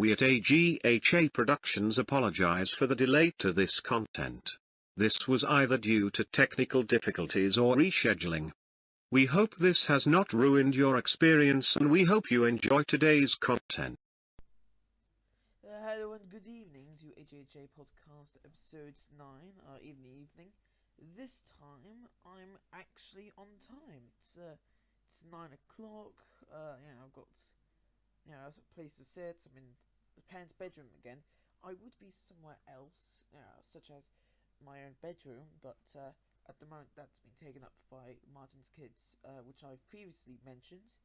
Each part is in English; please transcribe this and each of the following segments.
We at AGHA Productions apologize for the delay to this content. This was either due to technical difficulties or rescheduling. We hope this has not ruined your experience, and we hope you enjoy today's content. Hello and good evening to AGHA Podcast episode 9, evening. This time I'm actually on time. It's 9 o'clock. I've got a place to sit. I'm in the parents' bedroom again. I would be somewhere else, such as my own bedroom, but at the moment that's been taken up by Martin's kids, which I've previously mentioned.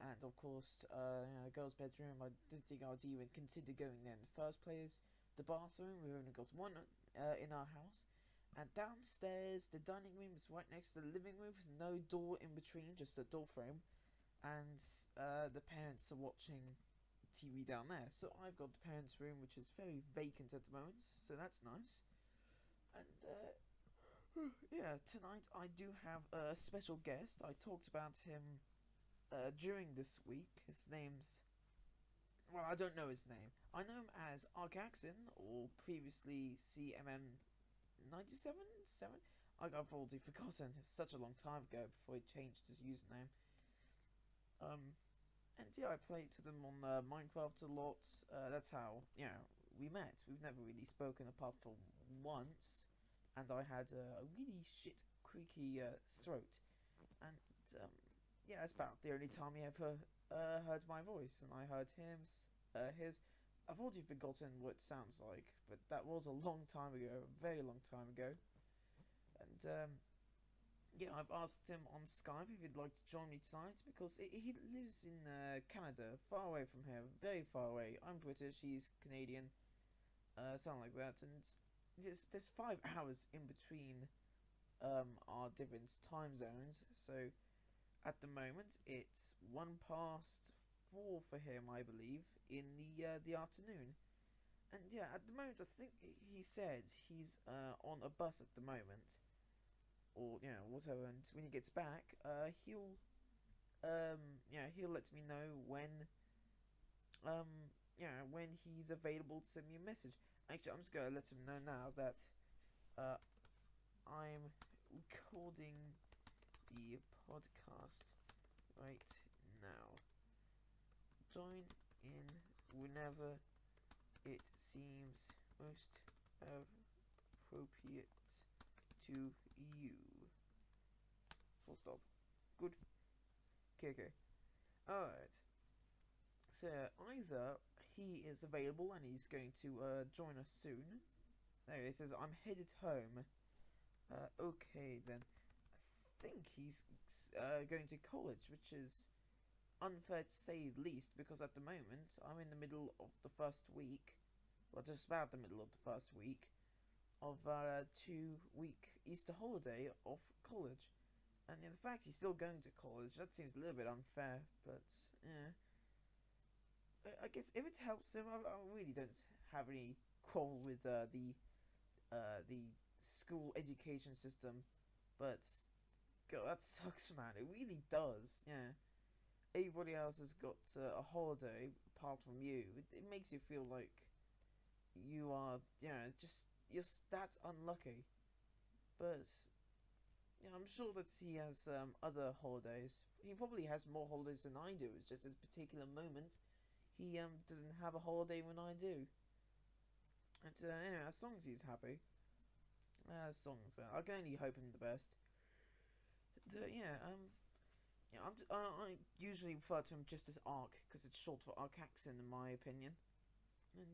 And of course, the girls' bedroom, I didn't think I would even consider going there in the first place. The bathroom, we've only got one in our house. And downstairs, the dining room is right next to the living room, with no door in between, just a door frame. And the parents are watching TV down there. So I've got the parents' room, which is very vacant at the moment, so that's nice. And tonight I do have a special guest. I talked about him during this week. His name's... well, I don't know his name. I know him as AGHA, or previously CMM97? I've already forgotten. It was such a long time ago before he changed his username. I played with him on Minecraft a lot. That's how, we met. We've never really spoken apart from once. And I had a really shit, creaky throat. And, it's about the only time he ever heard my voice. And I heard his. I've already forgotten what it sounds like, but that was a long time ago, a very long time ago. And, I've asked him on Skype if he'd like to join me tonight, because he lives in Canada, far away from here, very far away. I'm British, he's Canadian, something like that, and there's 5 hours in between our different time zones, so at the moment it's 4:01 for him, I believe, in the afternoon. And at the moment I think he said he's on a bus at the moment, or whatever, and when he gets back, he'll let me know when he's available to send me a message. Actually, I'm just gonna let him know now that I'm recording the podcast right now. Join in whenever it seems most appropriate to you. Full stop. Good. Okay. Alright. So either he is available and he's going to join us soon. There he says, I'm headed home. Okay then. I think he's going to college, which is unfair to say the least, because at the moment I'm in the middle of the first week, well, just about the middle of the first week of 2-week Easter holiday of college. And the fact he's still going to college, that seems a little bit unfair, but I guess if it helps him, I really don't have any quarrel with the school education system, but God, that sucks, man. It really does. Everybody else has got a holiday apart from you. It makes you feel like you are, you're that's unlucky. But I'm sure that he has other holidays. He probably has more holidays than I do. It's just this particular moment he doesn't have a holiday when I do. And anyway, as long as he's happy, I can only hope him the best. And, I usually refer to him just as Ark, because it's short for Arcaxin in my opinion. And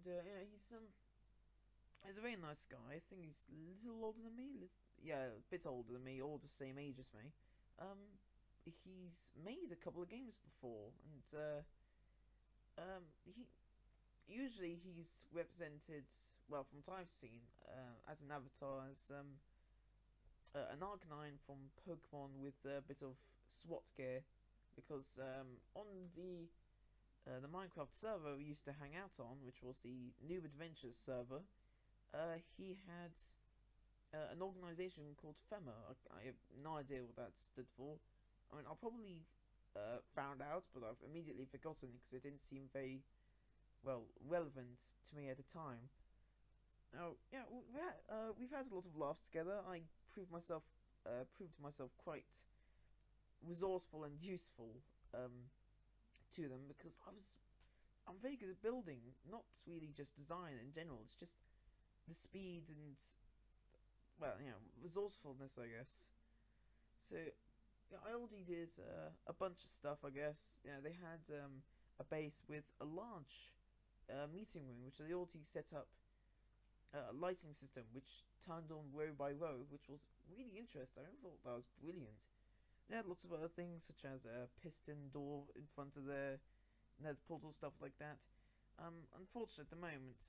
he's a very nice guy. I think he's a little older than me. A bit older than me, or the same age as me. He's made a couple of games before, and he's represented, well, from what I've seen, as an avatar, as an Arcanine from Pokemon with a bit of SWAT gear, because on the Minecraft server we used to hang out on, which was the Noob Adventures server, he had an organisation called FEMA. I have no idea what that stood for. I mean, I probably found out, but I've immediately forgotten because it didn't seem very well, relevant to me at the time. Now, yeah, we've had a lot of laughs together. I proved myself quite resourceful and useful um, to them because I'm very good at building, not really just design in general. It's just the speed and, well, resourcefulness, I guess. So yeah, I already did a bunch of stuff, I guess. Yeah, they had a base with a large meeting room, which they already set up a lighting system, which turned on row by row, which was really interesting. I thought that was brilliant. They had lots of other things, such as a piston door in front of the nether portal, stuff like that. Unfortunately, at the moment,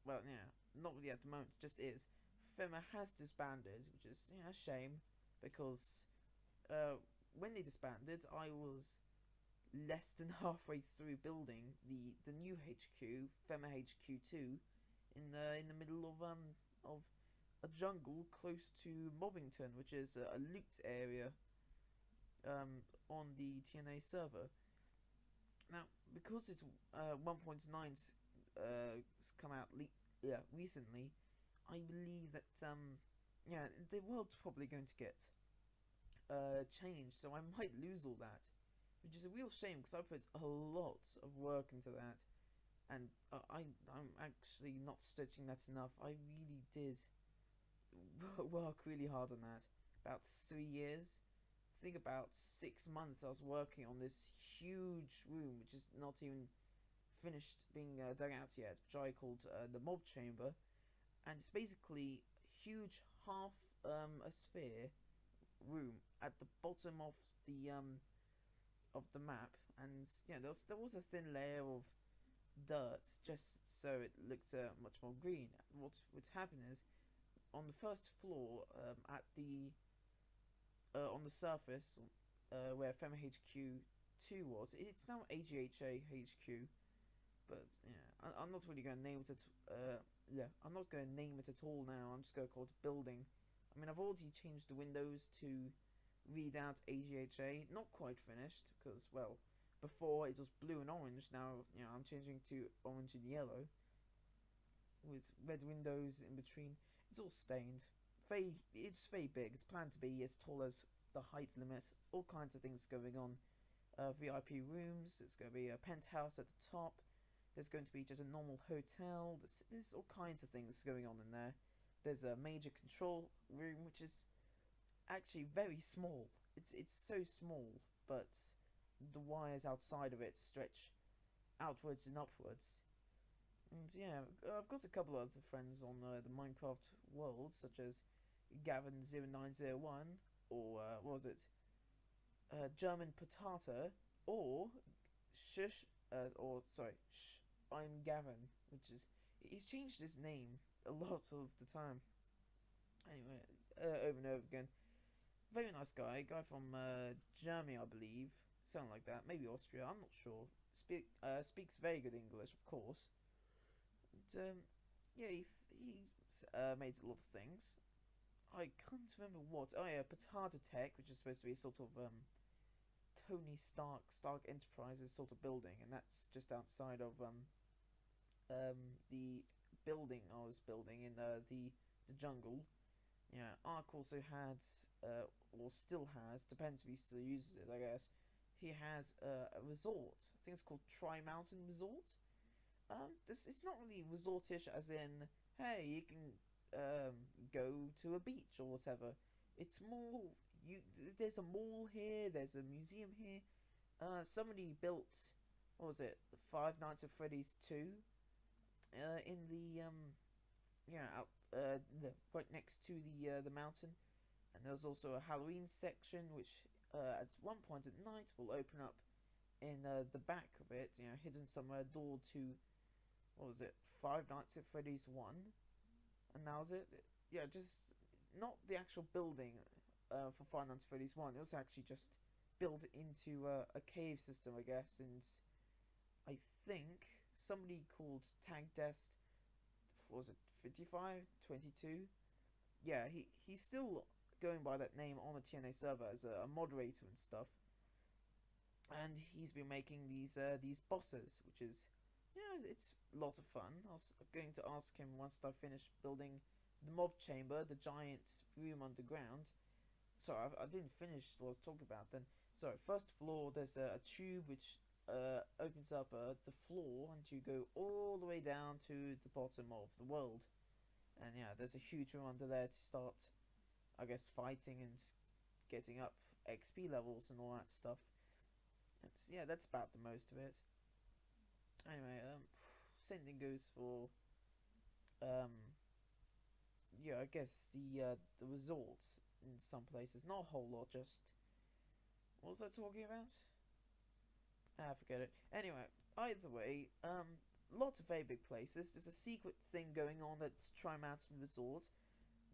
well, yeah, not really at the moment, it just is. Fema has disbanded, which is a shame, because when they disbanded, I was less than halfway through building the new HQ, Fema HQ2, in the middle of a jungle close to Mobbington, which is a loot area on the TNA server. Now, because it's 1.9's come out recently, I believe that the world's probably going to get changed, so I might lose all that, which is a real shame because I put a lot of work into that, and I'm actually not stretching that enough. I really did work really hard on that. About 3 years. I think about 6 months I was working on this huge room, which is not even finished being dug out yet, which I called the mob chamber, and it's basically huge half a sphere room at the bottom of the map, and there was a thin layer of dirt just so it looked much more green. What would happen is on the first floor at the on the surface where Fema HQ2 was, it's now AGHA HQ, but yeah, I'm not really going to name it I'm not going to name it at all now. I'm just going to call it building. I mean, I've already changed the windows to read out AGHA. Not quite finished because, well, before it was blue and orange. Now I'm changing to orange and yellow with red windows in between. It's all stained. It's very big. It's planned to be as tall as the height limit. All kinds of things going on. VIP rooms. It's going to be a penthouse at the top. There's going to be just a normal hotel. There's all kinds of things going on in there. There's a major control room, which is actually very small. It's so small, but the wires outside of it stretch outwards and upwards. And yeah, I've got a couple of other friends on the Minecraft world, such as Gavin0901, or what was it? German Potato, or Shush, or sorry, Shh, I'm Gavin, which is he's changed his name a lot of the time. Anyway, over and over again. Very nice guy from Germany, I believe, something like that. Maybe Austria. I'm not sure. Speaks very good English, of course. And, yeah, he's made a lot of things. I can't remember what. Oh yeah, Potato Tech, which is supposed to be a sort of Tony Stark Enterprises sort of building, and that's just outside of the building I was building in the jungle. Yeah, Ark also had or still has, depends if he still uses it, I guess. He has a resort. I think it's called Tri Mountain Resort. It's not really resortish, as in, hey, you can go to a beach or whatever. It's more there's a mall here, there's a museum here. Somebody built, what was it, the Five Nights at Freddy's 2 in the out right next to the mountain, and there's also a Halloween section which at one point at night will open up in the back of it, hidden somewhere, door to, what was it, Five Nights at Freddy's 1, and that was it. Yeah, just not the actual building for Five Nights at Freddy's 1. It was actually just built into a cave system, I guess, and I think somebody called Tagdest, was it 55, 22? Yeah, he's still going by that name on the TNA server as a moderator and stuff, and he's been making these bosses, which is Yeah, it's a lot of fun. I was going to ask him once I finished building the mob chamber, the giant room underground. Sorry, I didn't finish what I was talking about then. Sorry, first floor, there's a tube which opens up the floor, and you go all the way down to the bottom of the world. And yeah, there's a huge room under there to start, I guess, fighting and getting up XP levels and all that stuff. Yeah, that's about the most of it. Anyway, same thing goes for um, yeah, I guess the resorts in some places. Not a whole lot. Just what was I talking about? Ah, forget it. Anyway, either way, lots of very big places. There's a secret thing going on at Tri Mountain Resort.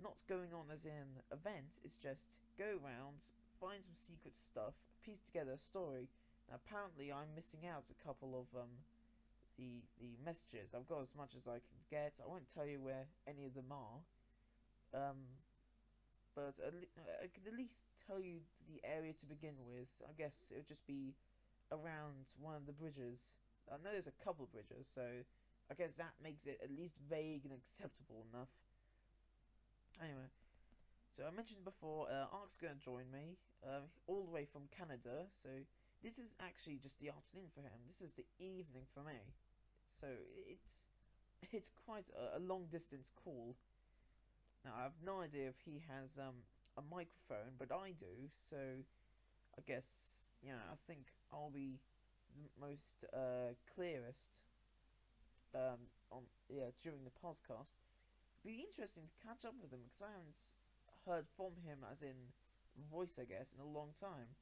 Not going on as in event. It's just go around, find some secret stuff, piece together a story. Now, apparently, I'm missing out a couple of the messages. I've got as much as I can get. I won't tell you where any of them are. Um, but I can at least tell you the area to begin with. I guess it would just be around one of the bridges. I know there's a couple of bridges, so I guess that makes it at least vague and acceptable enough. Anyway, so I mentioned before, Ark's going to join me, all the way from Canada, so this is actually just the afternoon for him. This is the evening for me. So it's quite a long distance call. Now I have no idea if he has a microphone, but I do. So I guess I think I'll be the most clearest on during the podcast. Be interesting to catch up with him because I haven't heard from him as in voice, I guess, in a long time.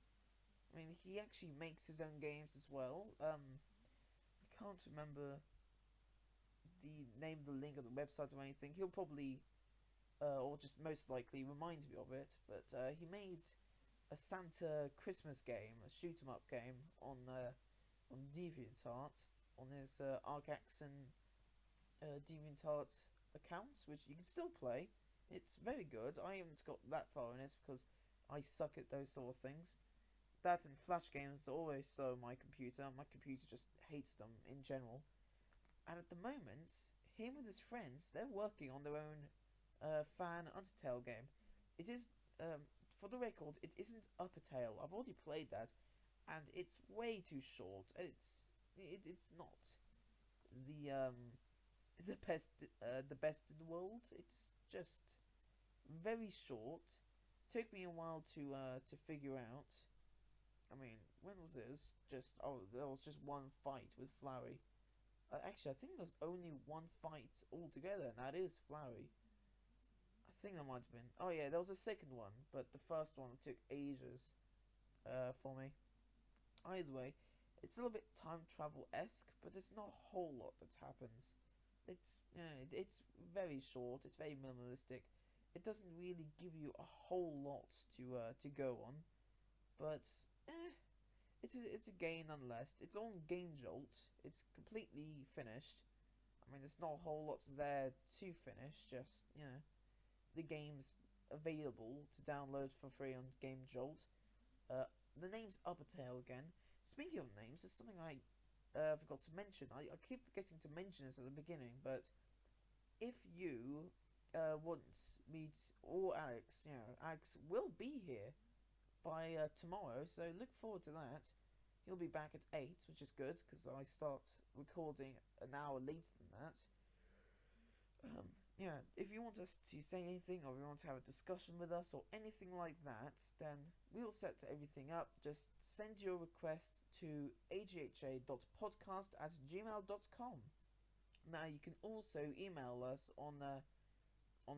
I mean, he actually makes his own games as well. I can't remember the name of the link of the website or anything. He'll probably, or just most likely, remind me of it. But he made a Santa Christmas game, a shoot 'em up game on DeviantArt, on his AGHA DeviantArt accounts, which you can still play. It's very good. I haven't got that far in it because I suck at those sort of things. That and Flash games are always slow on my computer. My computer just hates them in general. And at the moment, him and his friends, they're working on their own fan Undertale game. It is, for the record, it isn't Uppertale. I've already played that, and it's way too short. It's not the the best in the world. It's just very short. Took me a while to figure out. I mean, when was it? It was just there was just one fight with Flowey. Actually, I think there's only one fight altogether, and that is Flowey. I think that might have been. Oh yeah, there was a second one, but the first one took ages for me. Either way, it's a little bit time travel-esque, but there's not a whole lot that happens. It's very short. It's very minimalistic. It doesn't really give you a whole lot to go on, but it's a game nonetheless. It's on Game Jolt. It's completely finished. I mean, there's not a whole lot there to finish. Just the game's available to download for free on Game Jolt. The name's Uppertale again. Speaking of names, there's something I forgot to mention. I keep forgetting to mention this at the beginning, but if you want me or Alex, Alex will be here by tomorrow, so look forward to that. He'll be back at 8, which is good, because I start recording an hour later than that. If you want us to say anything, or you want to have a discussion with us, or anything like that, then we'll set everything up. Just send your request to agha.podcast@gmail.com. Now, you can also email us on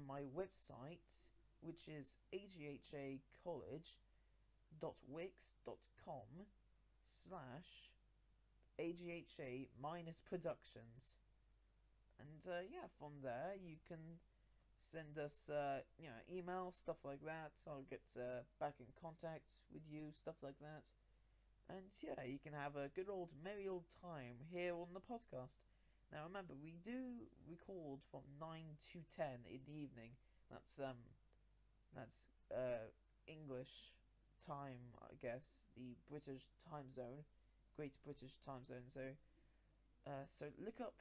my website, which is agha.wix.com/agha-productions. And from there you can send us email, stuff like that. I'll get back in contact with you, stuff like that. And you can have a good old merry old time here on the podcast. Now remember, we do record from 9 to 10 in the evening. That's English time, I guess, the British time zone, Great British time zone. So So look up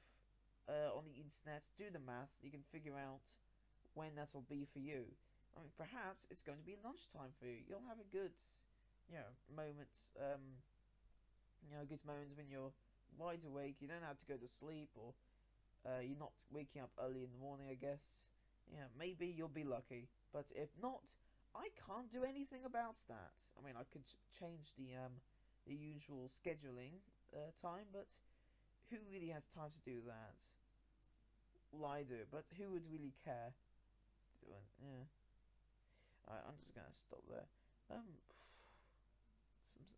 on the internet, do the math, you can figure out when that'll be for you. I mean, perhaps it's going to be lunchtime for you. You'll have a good, moment, good moments when you're wide awake. You don't have to go to sleep, or you're not waking up early in the morning, I guess. Yeah, maybe you'll be lucky. But if not, I can't do anything about that. I mean, I could change the usual scheduling time, but who really has time to do that? Well, I do, but who would really care? Yeah. Alright, I'm just gonna stop there. Some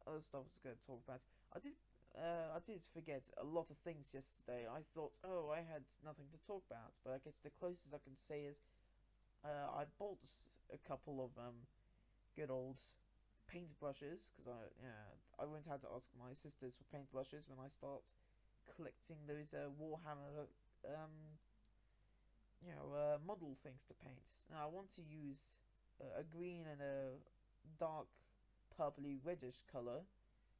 other stuff I was gonna talk about. I did forget a lot of things yesterday. I thought, oh, I had nothing to talk about, but I guess the closest I can say is, I bought a couple of good old paintbrushes because I won't have to ask my sisters for paintbrushes when I start collecting those Warhammer model things to paint. Now I want to use a green and a dark purpley reddish color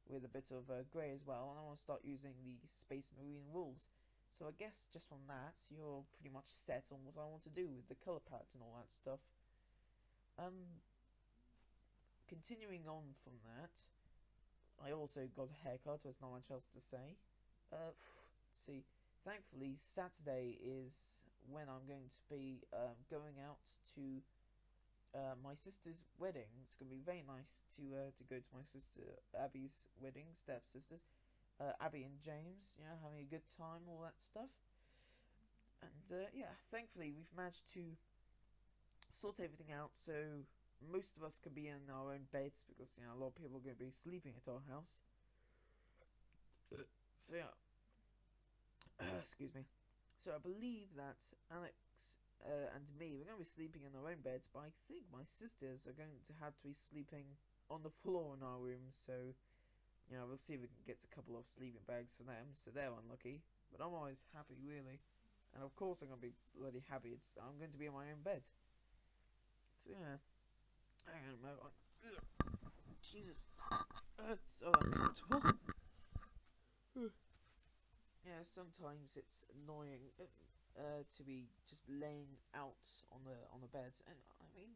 with a bit of grey as well, and I want to start using the Space Marine rules. So I guess just from that, you're pretty much set on what I want to do with the colour palette and all that stuff. Continuing on from that, I also got a haircut, there's not much else to say. Let's see, thankfully Saturday is when I'm going to be going out to my sister's wedding. It's going to be very nice to go to my sister Abby's wedding, stepsisters, Abby and James, having a good time, all that stuff. And thankfully we've managed to sort everything out so most of us can be in our own beds, because a lot of people are going to be sleeping at our house. So excuse me. So I believe that Alex and me, we're going to be sleeping in our own beds, but I think my sisters are going to have to be sleeping on the floor in our room, so we'll see if we can get a couple of sleeping bags for them, so they're unlucky, but I'm always happy, really, and of course I'm going to be bloody happy. I'm going to be in my own bed, so yeah, hang on a moment. Jesus, it's so uncomfortable. Yeah, sometimes it's annoying to be just laying out on the bed, and I mean,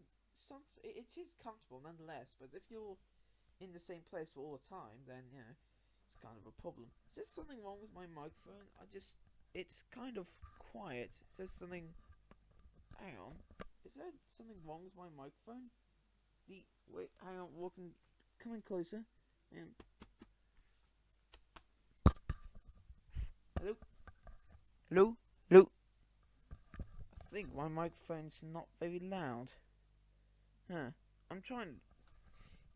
it is comfortable nonetheless. But if you're in the same place for all the time, then it's kind of a problem. Is there something wrong with my microphone? It's kind of quiet. It says something. Hang on. Is there something wrong with my microphone? Wait, hang on. Coming closer. And hello? Hello? Hello? I think my microphone's not very loud. Huh. I'm trying...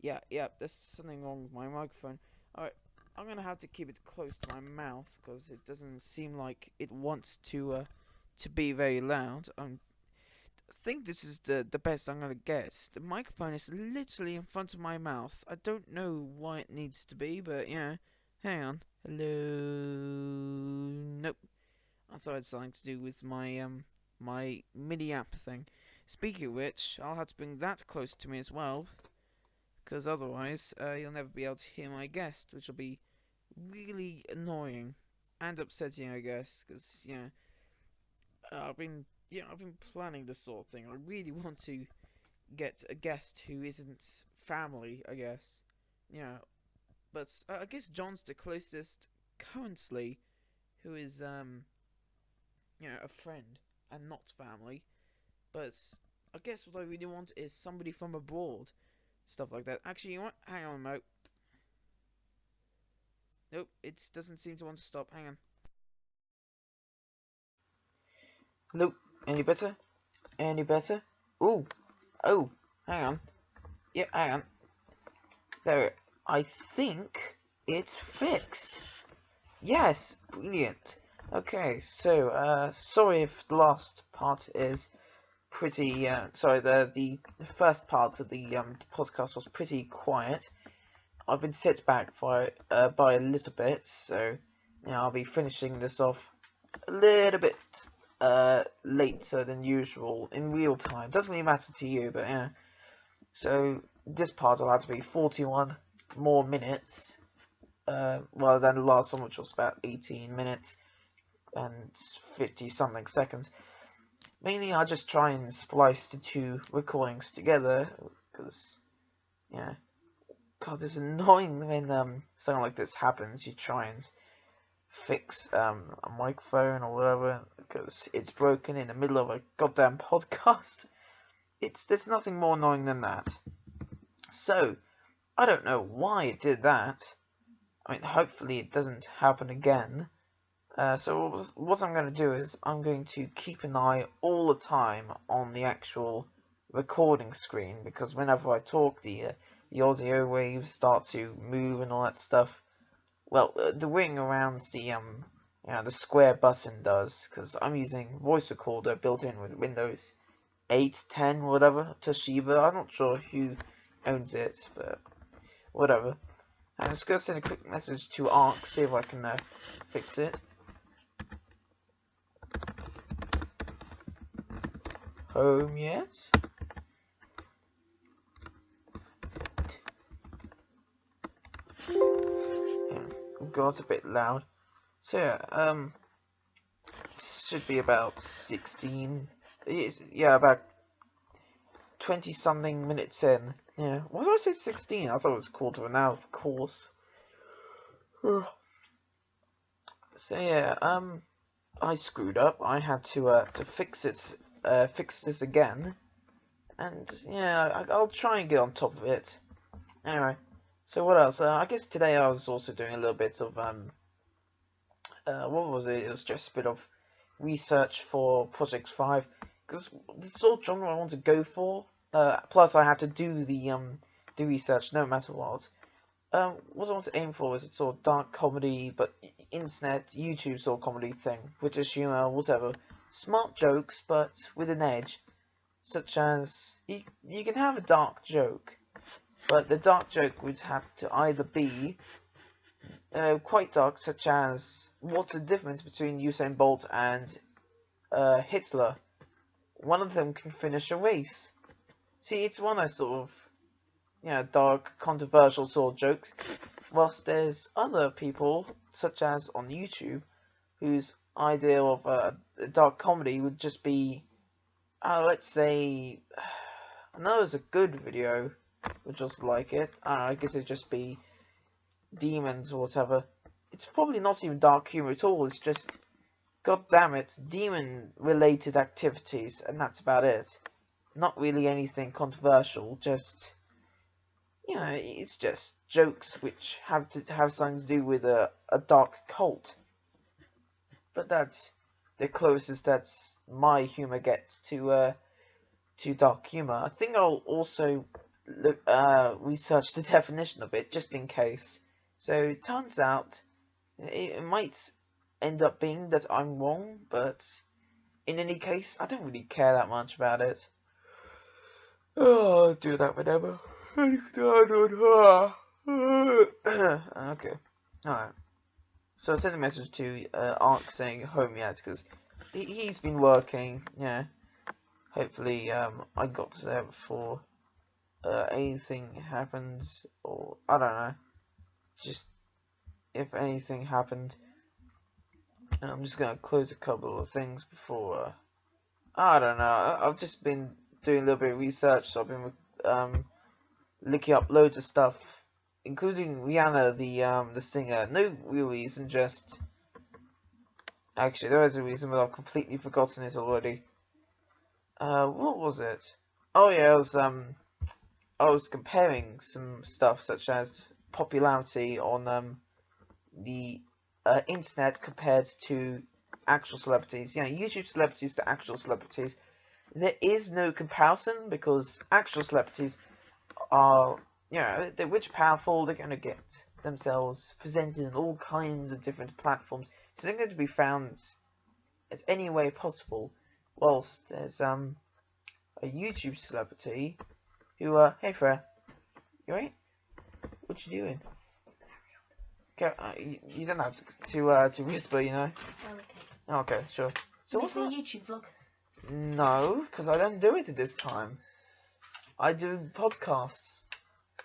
Yeah, there's something wrong with my microphone. Alright, I'm gonna have to keep it close to my mouth, because it doesn't seem like it wants to be very loud. I think this is the best I'm gonna get. The microphone is literally in front of my mouth. I don't know why it needs to be, but hang on. Hello? Nope. I thought it had something to do with my my MIDI app thing. Speaking of which, I'll have to bring that closer to me as well, because otherwise you'll never be able to hear my guest, which will be really annoying and upsetting, I guess, because I've been planning this sort of thing. I really want to get a guest who isn't family, I guess. But I guess John's the closest currently who is a friend and not family. But I guess what I really want is somebody from abroad, stuff like that. Actually, you know what? Hang on a moment. Nope, it doesn't seem to want to stop. Hang on. Nope. Any better? Any better? Ooh. Oh. Hang on. Yep. Hang on. There. I think it's fixed. Yes. Brilliant. Okay. So, sorry if the last part is pretty. Sorry. The first part of the podcast was pretty quiet. I've been set back by a little bit, so I'll be finishing this off a little bit later than usual in real time. Doesn't really matter to you, but yeah. So this part will have to be 41 more minutes, rather than the last one, which was about 18 minutes. and 50 something seconds. Mainly I just try and splice the two recordings together, because, yeah, God, it's annoying when something like this happens. You try and fix a microphone or whatever, because it's broken in the middle of a goddamn podcast. There's nothing more annoying than that. So, I don't know why it did that. I mean, hopefully it doesn't happen again. So what I'm going to do is I'm going to keep an eye all the time on the actual recording screen, because whenever I talk, the audio waves start to move and all that stuff. Well, the ring around the square button does, because I'm using voice recorder built in with Windows 8, 10, whatever, Toshiba. I'm not sure who owns it, but whatever. I'm just going to send a quick message to ARC, see if I can fix it. Home yet? Yeah, God, it's a bit loud. So yeah, this should be about 16. Yeah, about 20 something minutes in. Yeah, why did I say 16? I thought it was quarter of an hour, of course. So yeah, I screwed up. I had to fix it, fix this again, and yeah, I'll try and get on top of it. Anyway, so what else? I guess today I was also doing a little bit of what was it? It was just a bit of research for Project 5, because the sort of genre I want to go for. Plus, I have to do the research no matter what. What I want to aim for is a sort of dark comedy, but internet, YouTube sort of comedy thing, British humour, whatever. Smart jokes, but with an edge, such as you can have a dark joke, but the dark joke would have to either be quite dark, such as what's the difference between Usain Bolt and Hitler? One of them can finish a race. See, it's one of those sort of dark, controversial sort of jokes, whilst there's other people, such as on YouTube, whose idea of a dark comedy would just be, let's say, I know there's a good video, which was like it, I guess it'd just be demons or whatever. It's probably not even dark humor at all, it's just, god damn it, demon-related activities, and that's about it. Not really anything controversial, just, it's just jokes which have to have something to do with a dark cult. But that's the closest that's my humor gets to dark humor. I think I'll also research the definition of it, just in case. So it turns out it might end up being that I'm wrong, but in any case, I don't really care that much about it. Oh, I'll do that whenever. Okay, alright. So I sent a message to Ark saying home yet, because he's been working, yeah. Hopefully, I got to there before anything happens, or I don't know. Just if anything happened. I'm just gonna close a couple of things before. I don't know. I've just been doing a little bit of research, so I've been looking up loads of stuff, including Rihanna, the singer. No real reason, just actually there is a reason, but I've completely forgotten it already. What was it? Oh yeah, I was comparing some stuff, such as popularity on the internet compared to actual celebrities. YouTube celebrities to actual celebrities. There is no comparison, because actual celebrities are, they're rich, powerful, they're going to get themselves presented in all kinds of different platforms, so they're going to be found at any way possible, whilst there's a YouTube celebrity who, hey Freya, you alright? What you doing? Okay, you don't have to whisper, Oh, okay. Okay, sure. So what's a that? YouTube vlog? No, because I don't do it at this time. I do podcasts.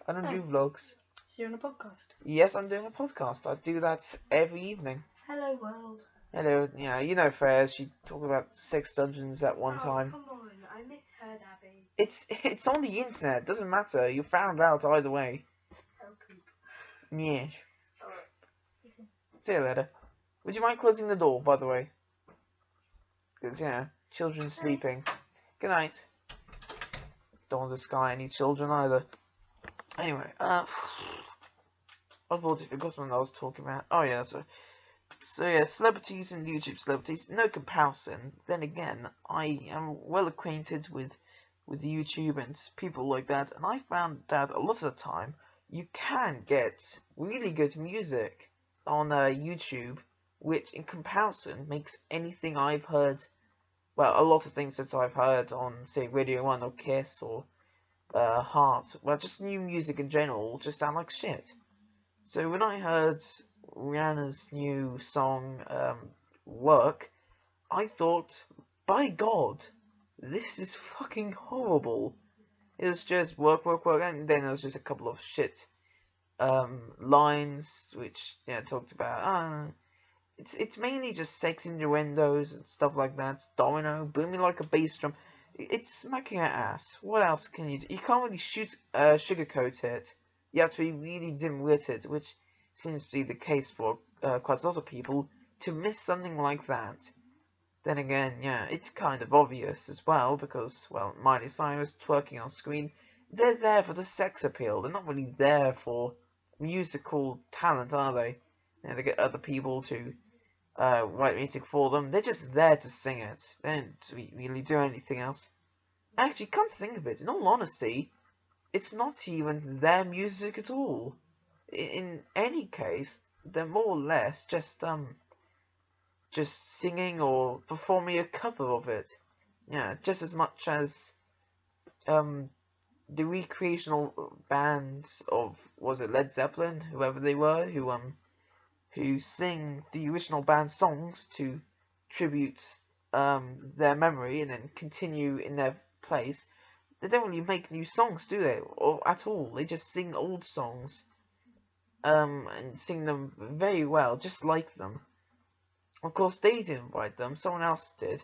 I don't do vlogs. So you're on a podcast? Yes, I'm doing a podcast. I do that every evening. Hello world. Hello, yeah, you know Freya, she talked about sex dungeons at one time. Come on, I misheard Abby. It's on the internet, doesn't matter, you found out either way. Okay. Yeah. Alright. See you later. Would you mind closing the door, by the way? Because, yeah, children sleeping. Good night. Don't want to sky any children either. Anyway, I thought I forgot what I was talking about. Oh yeah, so yeah, celebrities and YouTube celebrities, no comparison. Then again, I am well acquainted with YouTube and people like that, and I found that a lot of the time you can get really good music on YouTube, which in comparison makes anything I've heard, well, a lot of things that I've heard on, say, Radio 1 or Kiss or Heart, well, just new music in general, just sound like shit. So when I heard Rihanna's new song, Work, I thought, by God, this is fucking horrible. It was just work, and then there was just a couple of shit lines, which, yeah, talked about, it's mainly just sex innuendos and stuff like that, domino, booming like a bass drum. It's smacking her ass. What else can you do? You can't really sugarcoat it. You have to be really dim-witted, which seems to be the case for quite a lot of people, to miss something like that. Then again, yeah, it's kind of obvious as well, because, well, Miley Cyrus twerking on screen, they're there for the sex appeal. They're not really there for musical talent, are they? You know, they get other people to write music for them. They're just there to sing it. They don't really do anything else. Actually, come to think of it, in all honesty, it's not even their music at all. In any case, they're more or less just singing or performing a cover of it. Yeah, just as much as the recreational bands of, was it Led Zeppelin, whoever they were, who sing the original band songs to tribute their memory and then continue in their place. They don't really make new songs, do they? Or at all. They just sing old songs and sing them very well, just like them. Of course, they didn't write them, someone else did.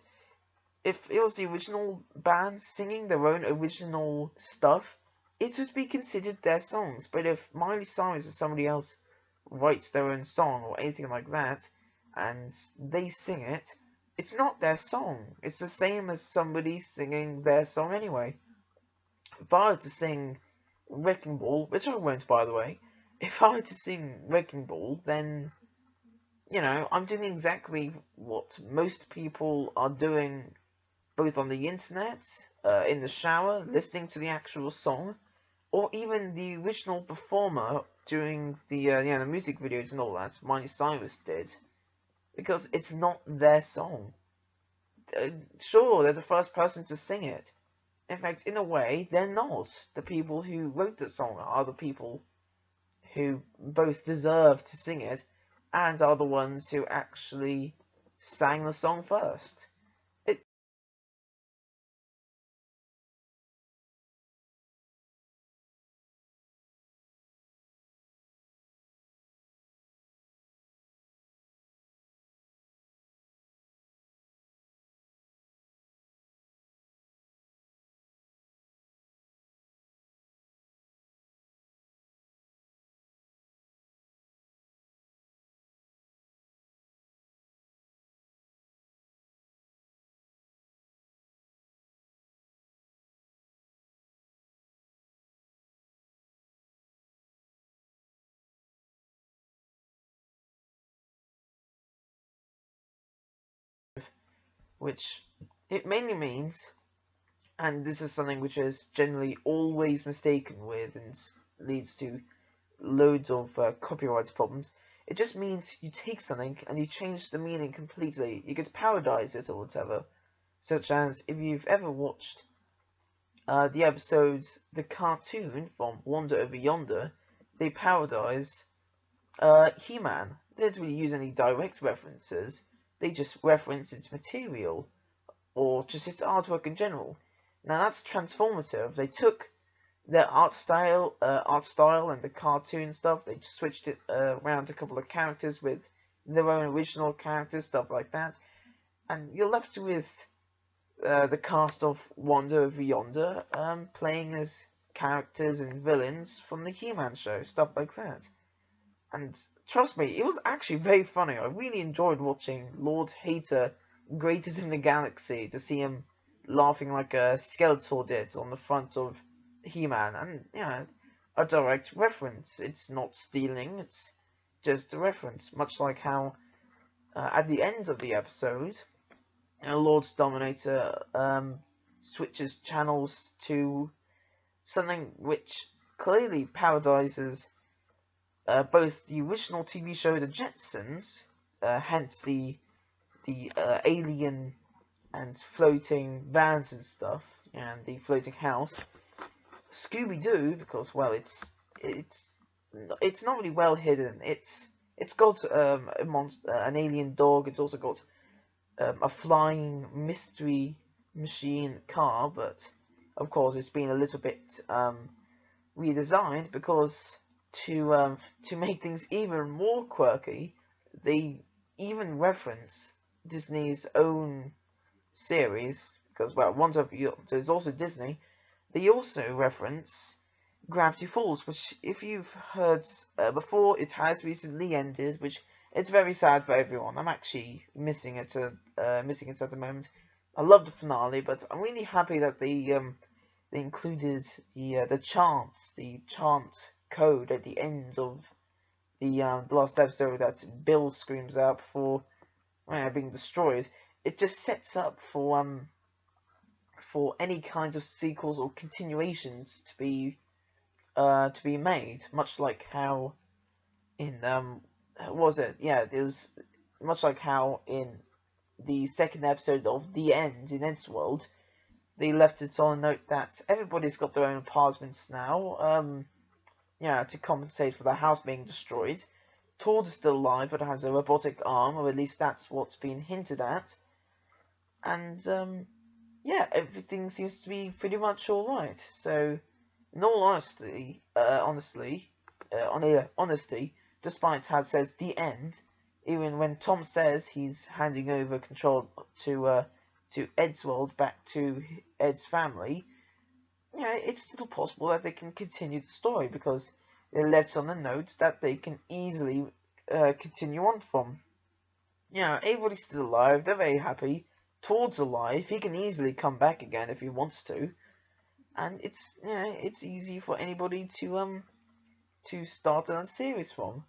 If it was the original band singing their own original stuff, it would be considered their songs. But if Miley Cyrus or somebody else writes their own song or anything like that, and they sing it, it's not their song. It's the same as somebody singing their song anyway. If I were to sing Wrecking Ball, which I won't, by the way, if I were to sing Wrecking Ball, then, you know, I'm doing exactly what most people are doing, both on the internet, in the shower, listening to the actual song, or even the original performer during the the music videos and all that, Miley Cyrus did, because it's not their song. Sure, they're the first person to sing it. In fact, in a way, they're not. The people who wrote the song are the people who both deserve to sing it, and are the ones who actually sang the song first. Which it mainly means, and this is something which is generally always mistaken with and leads to loads of copyright problems, it just means you take something and you change the meaning completely. You could parodize it or whatever, such as if you've ever watched the episodes, the cartoon from Wonder Over Yonder, they parodize He-Man. They didn't really use any direct references, they just reference its material, or just its artwork in general. Now that's transformative. They took their art style and the cartoon stuff, they just switched it around a couple of characters with their own original characters, stuff like that. And you're left with the cast of Wonder Over Yonder playing as characters and villains from the He-Man show, stuff like that. And trust me, it was actually very funny. I really enjoyed watching Lord Hater, Greatest in the Galaxy, to see him laughing like a Skeletor did on the front of He-Man. And, yeah, a direct reference. It's not stealing, it's just a reference. Much like how, at the end of the episode, Lord Dominator switches channels to something which clearly parodises both the original TV show The Jetsons, hence the alien and floating vans and stuff, and the floating house. Scooby-Doo, because, well, it's not really well hidden. It's got an alien dog. It's also got a flying mystery machine car, but of course it's been a little bit redesigned, because to make things even more quirky, they even reference Disney's own series, because, well, there's also Disney. They also reference Gravity Falls, which, if you've heard before, it has recently ended, which it's very sad for everyone. I'm actually missing it at the moment. I love the finale, but I'm really happy that they included the chant code at the end of the last episode that Bill screams out before being destroyed. It just sets up for any kinds of sequels or continuations to be made, much like how in there's much like how in the second episode of The End in Ed's World, they left it on a note that everybody's got their own apartments now, to compensate for the house being destroyed. Todd is still alive, but has a robotic arm, or at least that's what's been hinted at. And, everything seems to be pretty much alright. So, in all honesty, despite how it says The End, even when Tom says he's handing over control to Ed's world back to Ed's family, it's still possible that they can continue the story, because they left on the notes that they can easily continue on from. Everybody's still alive, they're very happy. Todd's alive, he can easily come back again if he wants to. And it's easy for anybody to start a series from.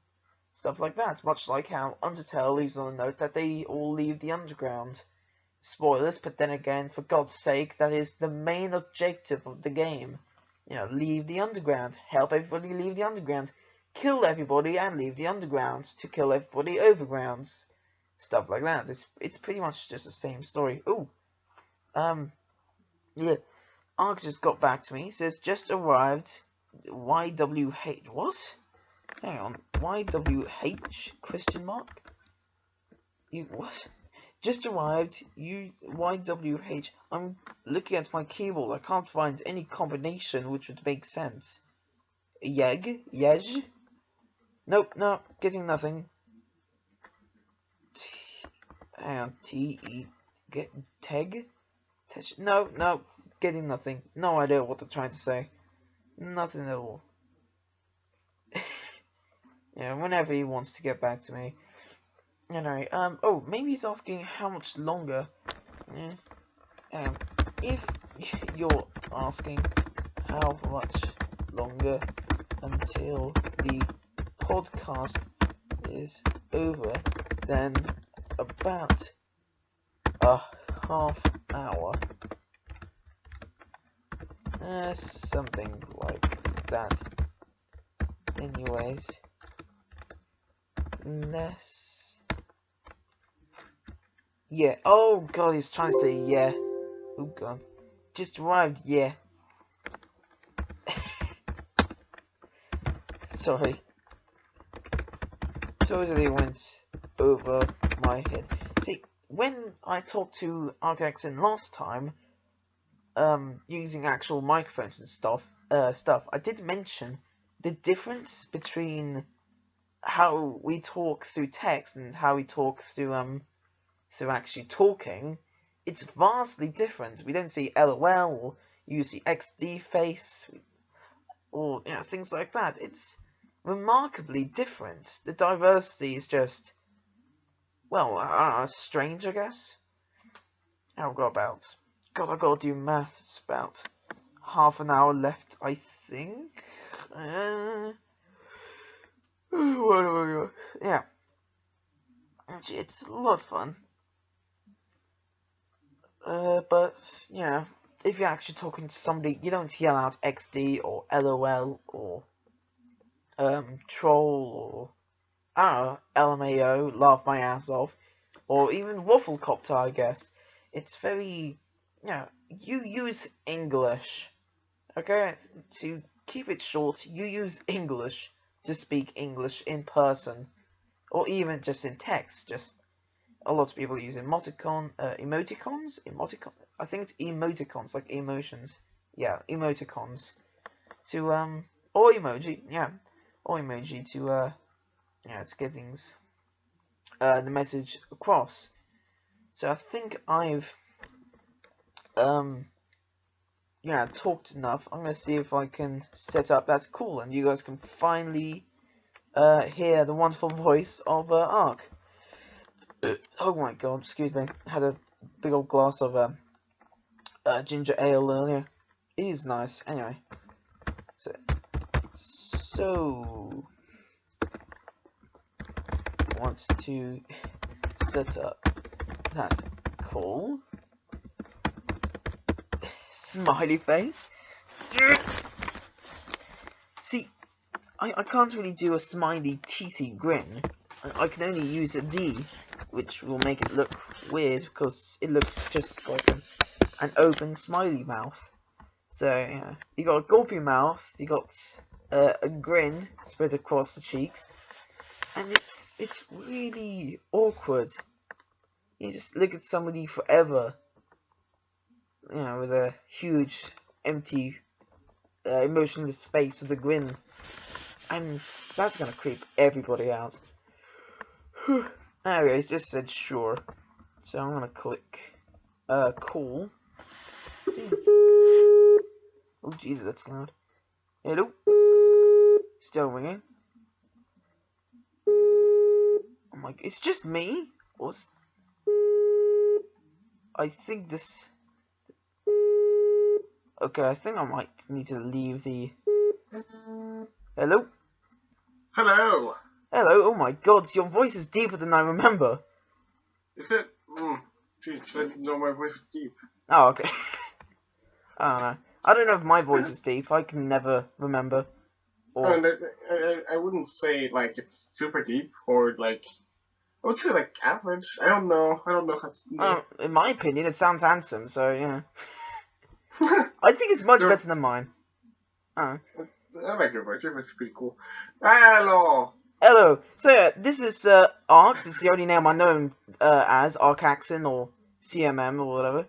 Stuff like that, much like how Undertale leaves on a note that they all leave the underground. Spoilers, but then again, for God's sake, that is the main objective of the game. Leave the underground, help everybody leave the underground, kill everybody and leave the underground to kill everybody overground. Stuff like that. It's pretty much just the same story. Ooh. Ark just got back to me. It says, just arrived. YWH. What? Hang on. YWH? Question mark? You what? Just arrived. YWH. I'm looking at my keyboard. I can't find any combination which would make sense. Yej? Nope, no, getting nothing. Hang on. Teg? No, getting nothing. No idea what they're trying to say. Nothing at all. Whenever he wants to get back to me. Anyway, maybe he's asking how much longer. If you're asking how much longer until the podcast is over, then about a half hour. Something like that. Anyways. Less. Yeah. Oh god, he's trying to say yeah. Oh god. Just arrived, yeah. Sorry. Totally went over my head. See, when I talked to Arcaxon last time, using actual microphones and stuff, I did mention the difference between how we talk through text and how we talk through actually talking, it's vastly different. We don't see LOL or use the XD face or things like that. It's remarkably different. The diversity is just, well, strange, I guess. I've got about, God, I gotta do math. It's about half an hour left, I think. Yeah. Actually, it's a lot of fun. But, if you're actually talking to somebody, you don't yell out XD or LOL or troll or, I don't know, LMAO, laugh my ass off, or even wafflecopter, I guess. It's very, you use English, okay? To keep it short, you use English to speak English in person, or even just in text. Just a lot of people use emoticons. I think it's emoticons, like emotions. Yeah, emoticons to or emoji. Yeah, or emoji to to get things the message across. So I think I've talked enough. I'm gonna see if I can set up. That's cool, and you guys can finally hear the wonderful voice of Ark. Oh my god, excuse me. I had a big old glass of ginger ale earlier. It is nice. Anyway, so wants to set up that call. Smiley face. See, I can't really do a smiley teethy grin. I can only use a D, which will make it look weird because it looks just like an open smiley mouth. So you got a gulpy mouth, you got a grin spread across the cheeks, and it's really awkward. You just look at somebody forever, with a huge, empty, emotionless face with a grin, and that's gonna creep everybody out. Anyway, it just said sure, so I'm gonna click call. Oh Jesus, that's loud. Hello? Still ringing. Oh my, it's just me? I think this... Okay, I think I might need to leave the... Hello? Hello! Hello, oh my god, your voice is deeper than I remember. Is it? Jeez, I didn't know my voice was deep. Oh, okay. I don't know. I don't know if my voice is deep, I can never remember. Or... I wouldn't say, like, it's super deep, or, like... I would say, like, average. I don't know how to... in my opinion, it sounds handsome, so, I think it's much better than mine. I like your voice. Your voice is pretty cool. Hello! Hello. So, this is, Ark. This is the only name I know him, as. Arkaxon, or CMM, or whatever.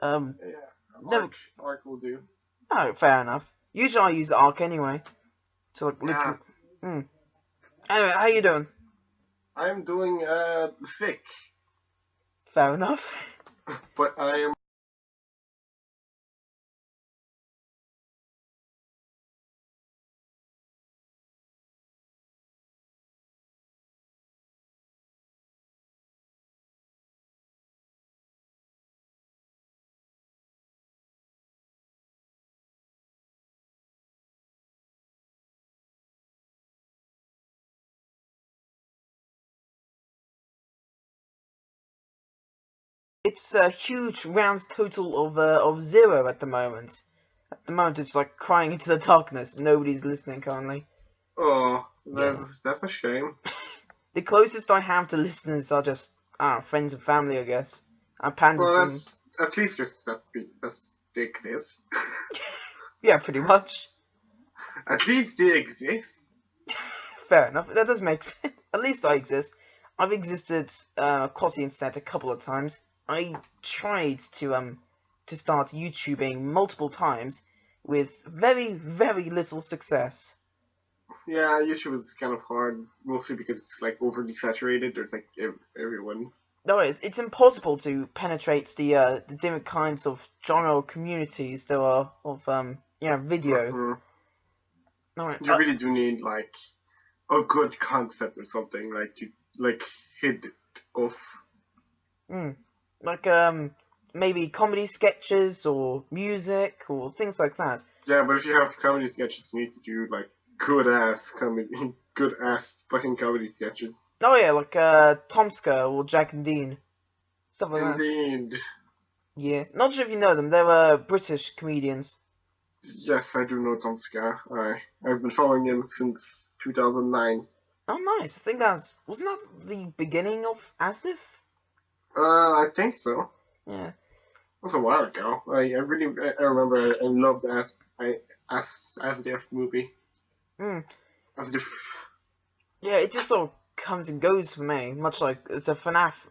Yeah, Ark will do. Oh, fair enough. Usually I use Ark anyway. So, like, look... Anyway, how you doing? I'm doing, sick. Fair enough. But I am... It's a huge round total of 0 at the moment. At the moment, it's like crying into the darkness. Nobody's listening currently. Oh, that's a shame. The closest I have to listeners are just friends and family, I guess. And Pandas. Well, that's at least they exist. Yeah, pretty much. At least they exist. Fair enough. That does make sense. At least I exist. I've existed across the internet a couple of times. I tried to start YouTubing multiple times with very, very little success. Yeah, YouTube is kind of hard, mostly because it's like overly saturated. There's like everyone. No, it's impossible to penetrate the different kinds of genre communities there are of video. Mhm. No, You really do need like a good concept or something like to like hit it off. like maybe comedy sketches or music or things like that. Yeah, but if you have comedy sketches, you need to do like good ass comedy, good ass fucking comedy sketches. Oh yeah, like Tomska or Jack and Dean, stuff like that. Indeed. Yeah, not sure if you know them. They're British comedians. Yes, I do know Tom Ska. I've been following him since 2009. Oh, nice. I think wasn't that the beginning of Asdif? I think so. Yeah. That was a while ago. I remember I loved the movie. Asdif. Yeah, it just sort of comes and goes for me, much like the FNAF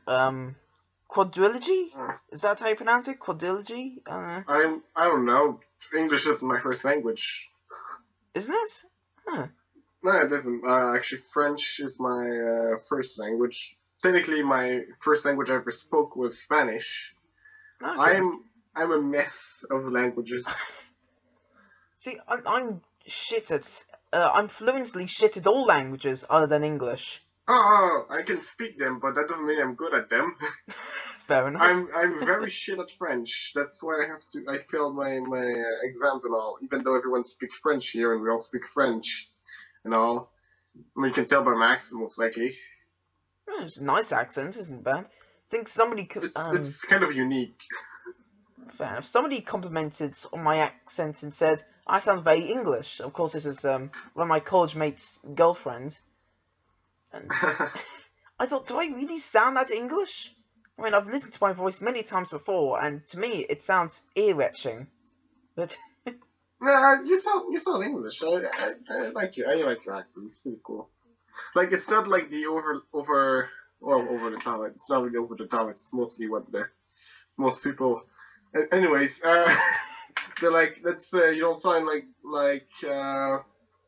quadrilogy. Is that how you pronounce it? Quadrilogy? I don't know. English isn't my first language. Isn't it? Huh. No, it isn't. Actually, French is my first language. Technically, my first language I ever spoke was Spanish. Okay. I'm a mess of languages. See, I'm shit at. I'm fluently shit at all languages other than English. Oh, I can speak them, but that doesn't mean I'm good at them. Fair enough. I'm very shit at French. That's why I failed my exams and all. Even though everyone speaks French here and we all speak French and all. I mean, you can tell by my accent most likely. It's a nice accent, isn't bad. I think somebody could. It's kind of unique. Fair enough. Somebody complimented on my accent and said I sound very English. Of course, this is one of my college mate's girlfriend. And I thought, do I really sound that English? I mean, I've listened to my voice many times before, and to me, it sounds ear-retching. But Nah, you sound English. I like you. I like your accent. It's pretty cool. Like, it's not like the over the top. It's not really over the top. It's mostly what the most people. Anyways, they're like, let's say you don't sound like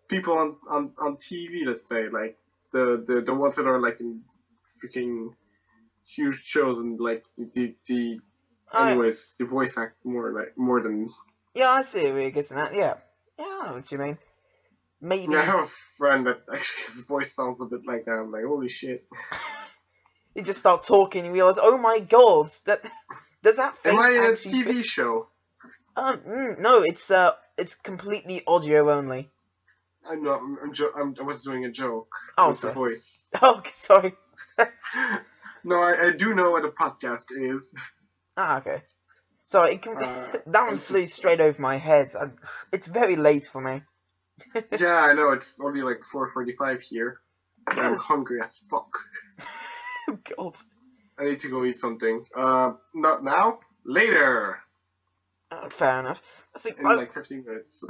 people on TV. Let's say like the ones that are like in freaking huge shows and like the anyways the voice act more than. Yeah, I see where you're getting at. Yeah, I know what you mean. Maybe. Yeah, I have a friend that actually his voice sounds a bit like that. I'm like, holy shit. You just start talking and you realize, oh my god, does that face Am I in a actually TV show? No, it's completely audio only. I'm not. I was doing a joke with the sorry. voice. Oh, sorry. No, I do know what a podcast is. Okay. Sorry, that one flew straight over my head. It's very late for me. Yeah, I know. It's only like 4:45 here. And I'm hungry as fuck. Oh, God. I need to go eat something. Not now. Later. Fair enough. I think In like 15 minutes.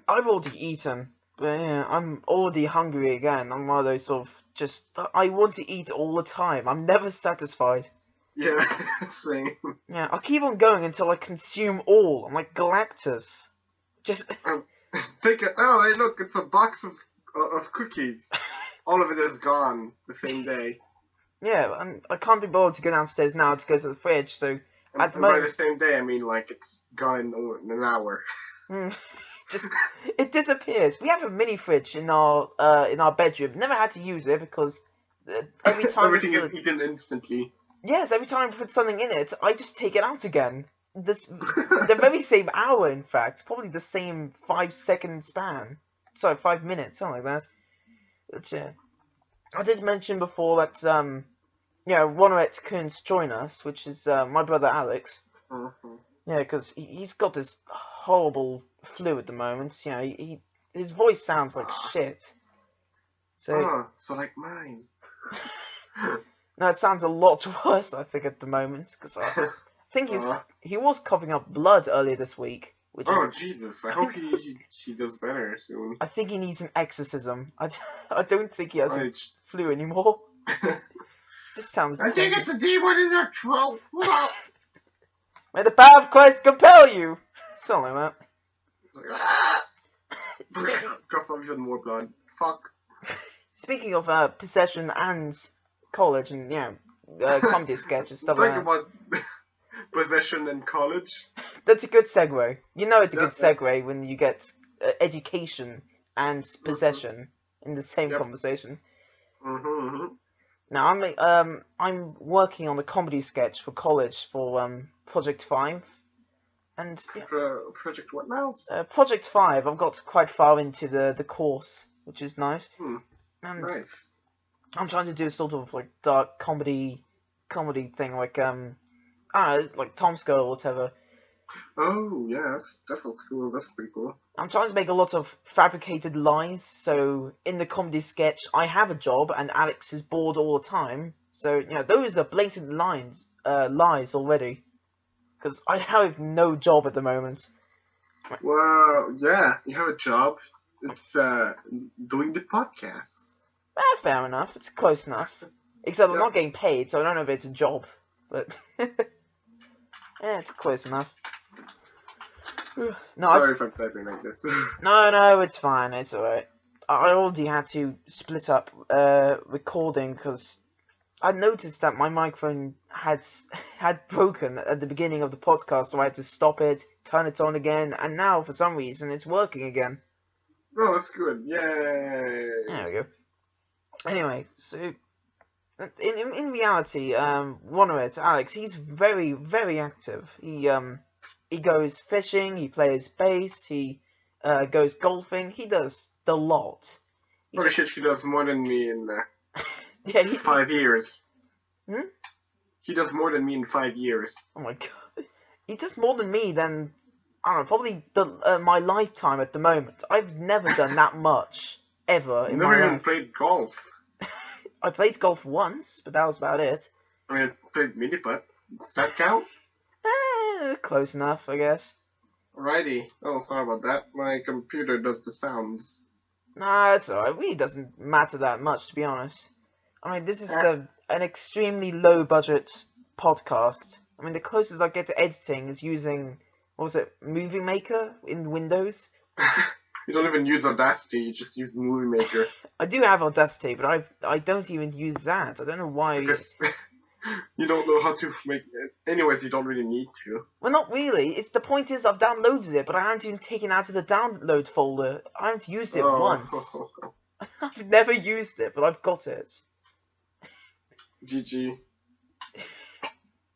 I've already eaten. But yeah, I'm already hungry again. I'm one of those sort of I want to eat all the time. I'm never satisfied. Yeah, same. Yeah, I'll keep on going until I consume all. I'm like Galactus. Just Oh, hey, look, it's a box of cookies. All of it is gone the same day. yeah, I can't be bothered to go downstairs now to go to the fridge. So at the And by moment, the same day, I mean like it's gone in an hour. just it disappears. We have a mini fridge in our bedroom. Never had to use it because every time Everything is eaten instantly. Yes, every time I put something in it, I just take it out again. The very same hour, in fact. Probably the same 5-second span. Sorry, 5 minutes, something like that. But yeah. I did mention before that, Ronowet couldn't join us, which is my brother Alex. Mm-hmm. Yeah, because he's got this horrible flu at the moment. You know, his voice sounds like shit. So like mine. no, it sounds a lot worse, I think, at the moment, because I think he was coughing up blood earlier this week. Which Jesus! I hope he does better soon. I think he needs an exorcism. I don't think he has a flu anymore. Just sounds. I think it's a demon in your throat. May the power of Christ compel you. Something like that. Cough up even more blood. fuck? Speaking of possession and college and comedy sketch and stuff like Talking that. about possession in college. That's a good segue. You know it's a Yeah, good segue when you get education and possession in the same Yep. conversation. Mm-hmm. Now I'm working on a comedy sketch for college for Project 5, and Project what now? Project 5 I've got quite far into the course, which is nice. And Nice. I'm trying to do a sort of like dark comedy thing, like I don't know, like Tom's Girl or whatever. Oh, yes. That sounds cool. That's pretty cool. I'm trying to make a lot of fabricated lies, so in the comedy sketch, I have a job and Alex is bored all the time. So, those are blatant lies already. Because I have no job at the moment. Well, yeah, you have a job. It's doing the podcast. Fair enough, it's close enough. Except I'm Yeah. not getting paid, so I don't know if it's a job. But, it's close enough. No, Sorry if I'm typing like this. No, it's fine. It's alright. I already had to split up recording because I noticed that my microphone had broken at the beginning of the podcast, so I had to stop it, turn it on again, and now for some reason it's working again. Oh, that's good. Yay! There we go. Anyway, so in reality, one of it, Alex, he's very, very active. He goes fishing, he plays bass, he goes golfing, he does the lot. Holy shit, he does more than me in Yeah, 5 years. Hmm? He does more than me in 5 years. Oh my god. He does more than me than, I don't know, probably my lifetime at the moment. I've never done that much, ever, You in never my even life. played golf. I played golf once, but that was about it. I mean, I played mini-putt. Does that count? Close enough, I guess. Alrighty. Oh, sorry about that. My computer does the sounds. Nah, it's alright. It really doesn't matter that much, to be honest. I mean, this is an extremely low-budget podcast. I mean, the closest I get to editing is using, what was it, Movie Maker in Windows? You don't even use Audacity, you just use Movie Maker. I do have Audacity, but I don't even use that. I don't know why. Because you don't know how to make it. Anyways, you don't really need to. Well, not really. The point is I've downloaded it, but I haven't even taken it out of the download folder. I haven't used it once. I've never used it, but I've got it. GG.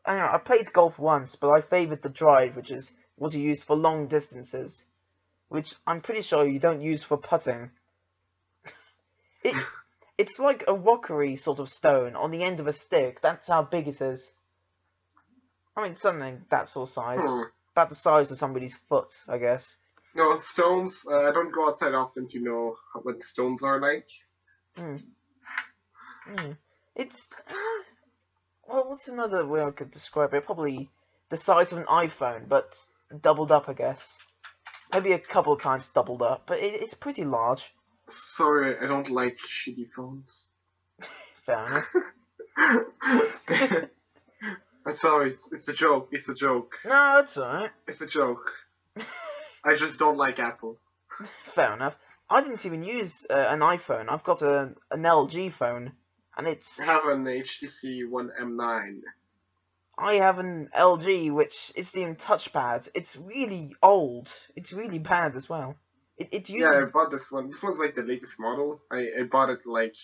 I played golf once, but I favoured the drive, which is what you use for long distances. Which I'm pretty sure you don't use for putting. It's like a rockery sort of stone on the end of a stick. That's how big it is. I mean, something that sort of size. About the size of somebody's foot, I guess. No, stones, I don't go outside often to know what stones are like. It's... well, what's another way I could describe it? Probably the size of an iPhone, but doubled up, I guess. Maybe a couple of times doubled up, but it's pretty large. Sorry, I don't like shitty phones. Fair enough. I'm sorry, it's a joke, it's a joke. No, it's alright. It's a joke. I just don't like Apple. Fair enough. I didn't even use an iPhone. I've got an LG phone, and it's... I have an HTC One M9. I have an LG, which is the touchpad. It's really old. It's really bad as well. It uses... Yeah, I bought this one. This one's like the latest model. I bought it like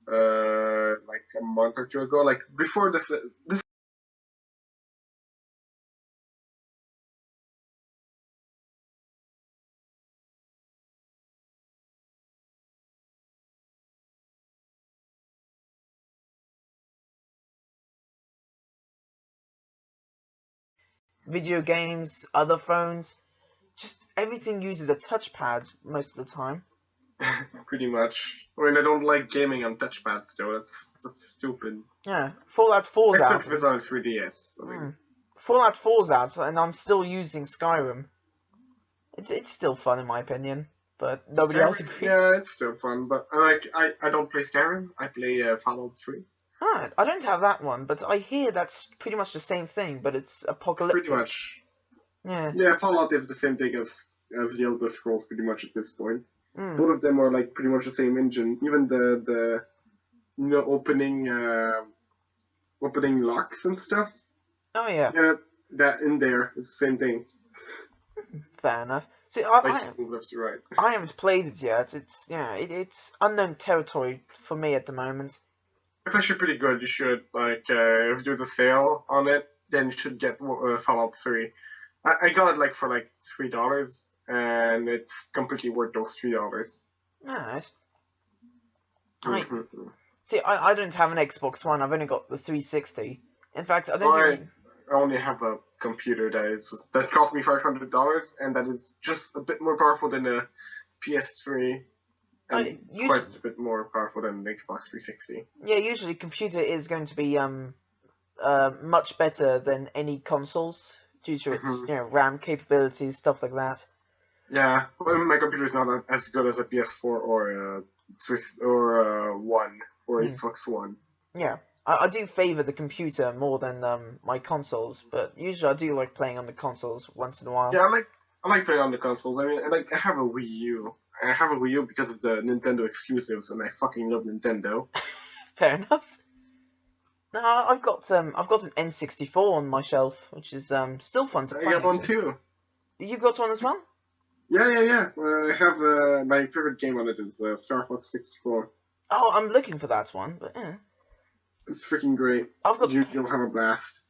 a month or two ago. Like before this video games, other phones, just everything uses a touchpad most of the time. pretty much. I mean, I don't like gaming on touchpads though. That's stupid. Yeah, Fallout 4's out. Except if it's on 3DS. I mean, Fallout 4's out, and I'm still using Skyrim. It's still fun in my opinion, but nobody else agrees. Yeah, it's still fun, but I don't play Skyrim. I play Fallout 3. Ah, I don't have that one, but I hear that's pretty much the same thing, but it's apocalyptic. Pretty much. Yeah. Yeah, Fallout is the same thing as the Elder Scrolls, pretty much at this point. Both of them are like pretty much the same engine. Even the opening locks and stuff. Oh yeah. Yeah, that in there is the same thing. Fair enough. See, Like move left to right. I haven't played it yet. It's unknown territory for me at the moment. It's actually pretty good. You should if there's a sale on it, then you should get Fallout 3. I got it for $3, and it's completely worth those $3. Nice. Mm-hmm. See, I don't have an Xbox One. I've only got the 360. In fact, I don't even... I only have a computer that cost me $500, and that is just a bit more powerful than a PS3, and quite a bit more powerful than an Xbox 360. Yeah, usually computer is going to be much better than any consoles due to its RAM capabilities, stuff like that. Yeah, well, my computer is not as good as a PS4 or a One or Xbox One. Yeah. I do favour the computer more than my consoles, but usually I do like playing on the consoles once in a while. Yeah, I like playing on the consoles. I mean, I have a Wii U. I have a Wii U because of the Nintendo exclusives, and I fucking love Nintendo. Fair enough. No, I've got an N64 on my shelf, which is still fun to play. I got one too. You got one as well? Yeah. I have my favorite game on it is Star Fox 64. Oh, I'm looking for that one, but yeah. It's freaking great. You'll have a blast.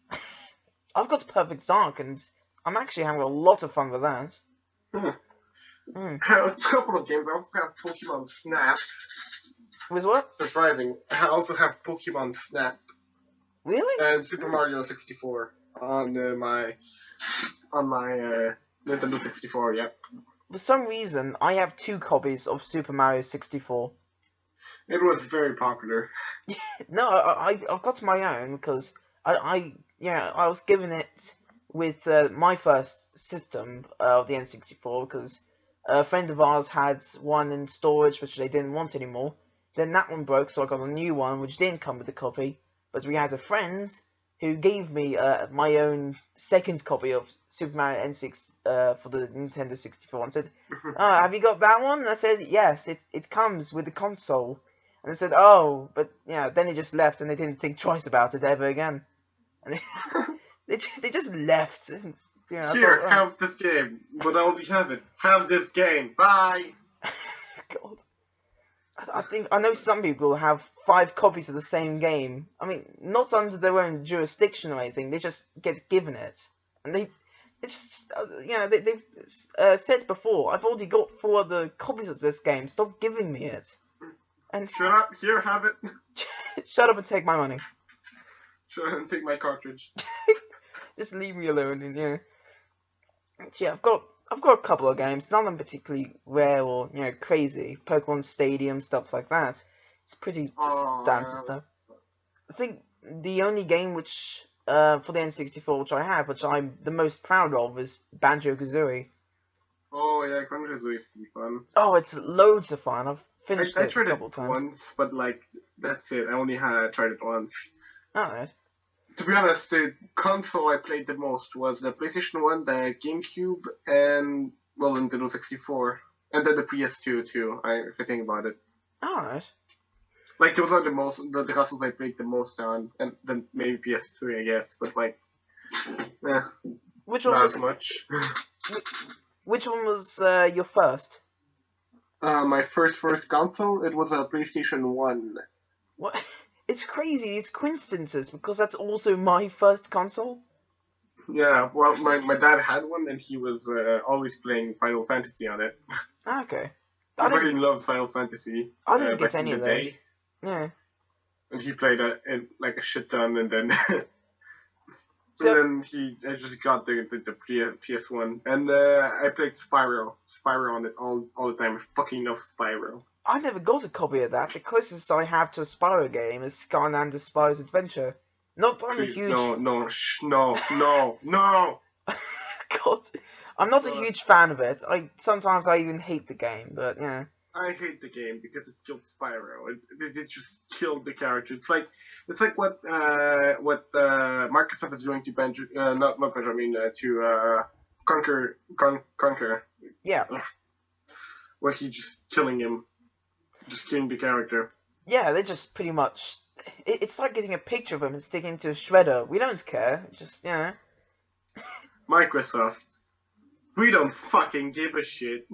I've got Perfect Dark, and I'm actually having a lot of fun with that. A couple of games. I also have Pokemon Snap. With what? Surprising. I also have Pokemon Snap. Really? And Super Mario 64 on my Nintendo 64. Yep. For some reason, I have 2 copies of Super Mario 64. It was very popular. No, I've got my own because I was given it with my first system of the N64 because a friend of ours had one in storage which they didn't want anymore. Then that one broke, so I got a new one which didn't come with a copy. But we had a friend who gave me my own second copy of Super Mario N6 for the Nintendo 64 and said, have you got that one? And I said, yes, it comes with the console. And they said, oh, but yeah, then they just left and they didn't think twice about it ever again. And they just left. And, Here, have this game, but I only have it. Have this game. Bye. God. I know some people have 5 copies of the same game. I mean, not under their own jurisdiction or anything. They just get given it, and they've said before, I've already got 4 other copies of this game. Stop giving me it. And shut up. Here, have it. Shut up and take my money. Shut up and take my cartridge. Just leave me alone. And yeah, I've got a couple of games, none of them particularly rare or crazy. Pokemon Stadium, stuff like that. It's pretty standard stuff. I think the only game which for the N64 which I'm the most proud of, is Banjo-Kazooie. Oh yeah, Banjo-Kazooie is pretty fun. Oh, it's loads of fun. I've finished it a couple times. Once, but that's it. I only tried it once. Alright. To be honest, the console I played the most was the PlayStation 1, the GameCube, and, well, Nintendo 64. And then the PS2, too, if I think about it. Alright. Those are the consoles I played the most on, and then maybe PS3, I guess, but, Which one not was, as much. Which one was your first? My first console, it was a PlayStation 1. What? It's crazy, these coincidences, because that's also my first console. Yeah, well, my dad had one, and he was always playing Final Fantasy on it. Okay. He fucking loves Final Fantasy. I didn't get any of those. Yeah. And he played it a shit ton, and then I just got the PS1, and I played Spyro on it all the time. I fucking love Spyro. I never got a copy of that. The closest I have to a Spyro game is Skylanders Spyro's Adventure. Not I'm Please, a huge... No! God, I'm not a huge fan of it. Sometimes I even hate the game, but yeah. I hate the game because it killed Spyro. It just killed the character. It's like what Microsoft is doing to to Conquer. Yeah. where he's just killing him, just killing the character. Yeah, they just pretty much. It's like getting a picture of him and sticking it into a shredder. We don't care. Just, Microsoft, we don't fucking give a shit.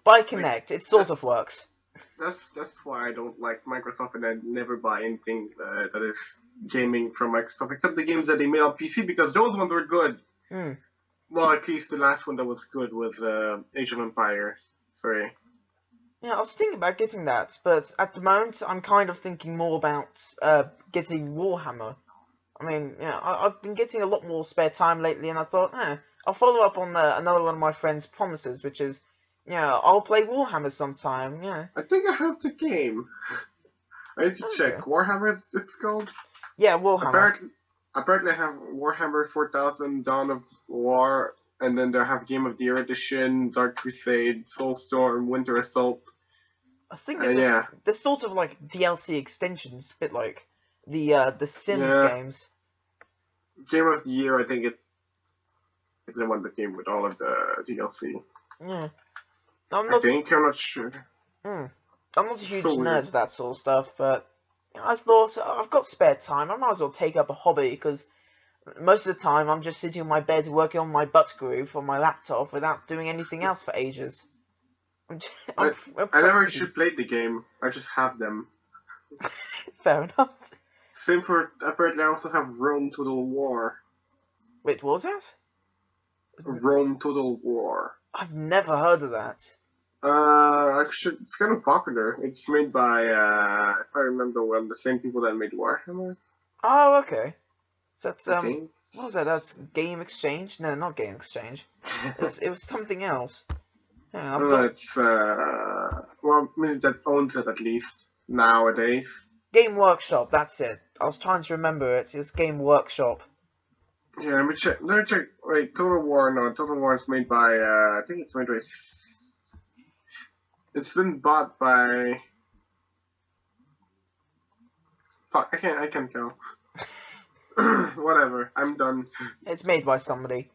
Buy Kinect, it sort of works. That's why I don't like Microsoft, and I never buy anything that is gaming from Microsoft, except the games that they made on PC, because those ones were good. Well, at least the last one that was good was Age of Empires 3. Yeah, I was thinking about getting that, but at the moment I'm kind of thinking more about getting Warhammer. I mean, I've been getting a lot more spare time lately, and I thought, I'll follow up on another one of my friend's promises, which is, I'll play Warhammer sometime, I think I have the game. I need to check. Warhammer, it's called? Yeah, Warhammer. Apparently I have Warhammer 4000, Dawn of War, and then they have Game of the Year Edition, Dark Crusade, Soulstorm, Winter Assault. I think they're sort of like DLC extensions, a bit like the Sims games. Game of the Year, I think it's the one that came with all of the DLC. Yeah. I'm not sure. I'm not a huge nerd of that sort of stuff, but I thought, I've got spare time, I might as well take up a hobby, because most of the time I'm just sitting on my bed working on my butt groove on my laptop without doing anything else for ages. I never actually played the game, I just have them. Fair enough. Same for, apparently I also have Rome Total War. Wait, what was that? Rome Total War. I've never heard of that. Actually, it's kind of popular. It's made by, if I remember well, the same people that made Warhammer. Oh, okay. So that's, Okay. what was that? That's Game Exchange? No, not Game Exchange. It was something else. Yeah, It's, well, I mean, that owns it at least, nowadays. Game Workshop, that's it. I was trying to remember it. It's Game Workshop. Yeah, let me check. Wait, Total War, no, Total War is made by, I think it's made by, it's been bought by, fuck, I can't tell. Whatever, I'm done. It's made by somebody.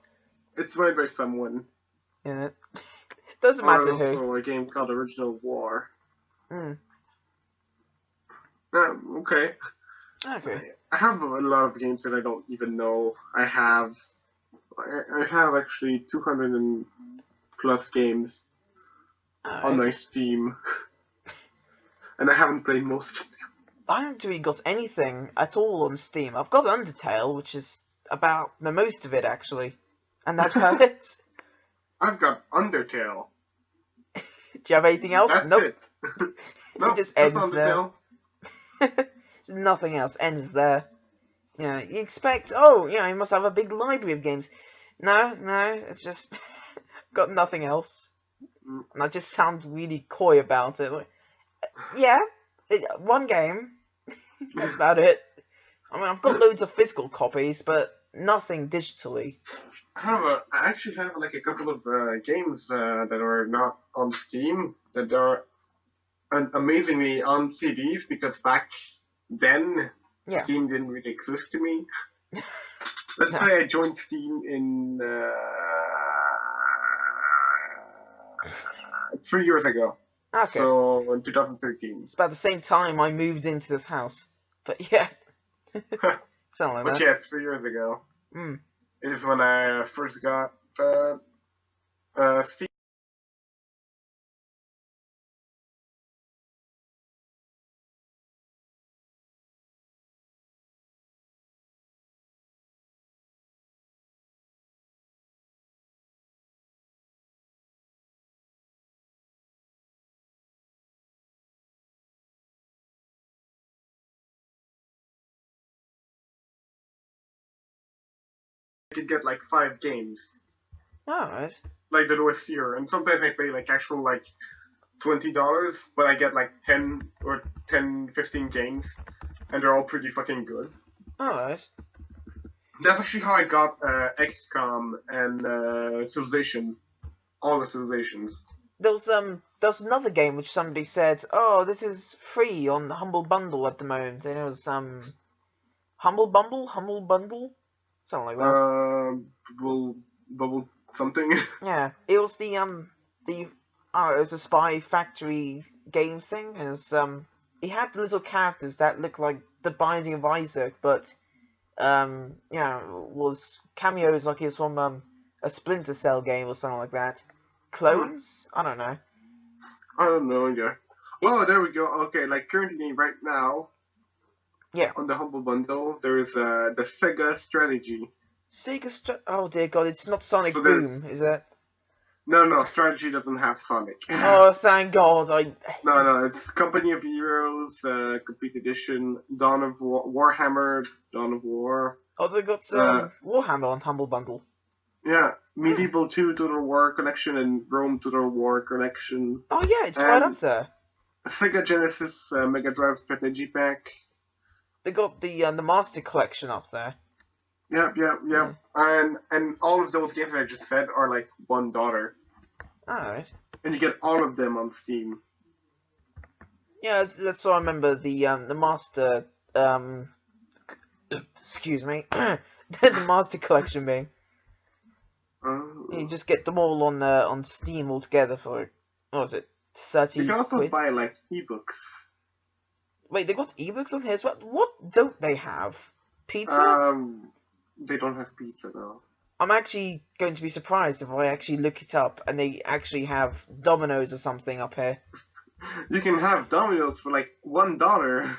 It's made by someone. Yeah. Doesn't matter who. Also a game called Original War. Okay. Okay. I have a lot of games that I don't even know I have. I have actually 200 and plus games on my Steam. And I haven't played most of them. I haven't really got anything at all on Steam. I've got Undertale, which is about the most of it, actually. And that's about it. I've got Undertale. Do you have anything else? That's nope. it. Nope, It just that's ends there. Undertale. Nothing else ends there. You expect, you must have a big library of games. No, it's just got nothing else. And I just sound really coy about it. Like, one game. That's about it. I mean, I've got loads of physical copies, but nothing digitally. I actually have like a couple of games that are not on Steam, that are amazingly on CDs, because back then Steam didn't really exist to me. Let's say I joined Steam in 3 years ago. Okay. So in 2013. It's about the same time I moved into this house. But yeah. Something like But that. yeah, it's 3 years ago. Is when I first got Steam. I could get like 5 games, Alright. like the lowest tier, and sometimes I pay like actual like $20, but I get like 10 or 15 games, and they're all pretty fucking good. Alright. That's actually how I got XCOM and Civilization, all the Civilizations. There was another game which somebody said, oh, this is free on the Humble Bundle at the moment, and it was Humble Bundle, something like that. Bubble something. Yeah, it was the Oh, it was a Spy Factory game thing. It was, it had little characters that looked like the Binding of Isaac, but was cameos like it's from a Splinter Cell game or something like that. Clones? I don't know. I don't know, yeah. Oh, there we go. Okay, like currently right now, Yeah. on the Humble Bundle, there is the Sega Strategy. Oh dear God, it's not Sonic So Boom, is it? No, Strategy doesn't have Sonic. Oh, thank God! No, it's Company of Heroes, Complete Edition, Dawn of War, Warhammer, Dawn of War. Oh, they got Warhammer on Humble Bundle. Yeah, Medieval 2 Total War Collection and Rome Total War Collection. Oh yeah, it's right up there. Sega Genesis Mega Drive Strategy Pack. They got the Master Collection up there. Yep. And all of those games I just said are like $1. Alright. And you get all of them on Steam. Yeah, that's what I remember the Master excuse me. The Master Collection being. You just get them all on Steam altogether for what was it? 30 You can also quid? buy like ebooks. Wait, they got ebooks on here as well? What don't they have? Pizza? They don't have pizza though. I'm actually going to be surprised if I actually look it up and they actually have Domino's or something up here. You can have Domino's for like $1.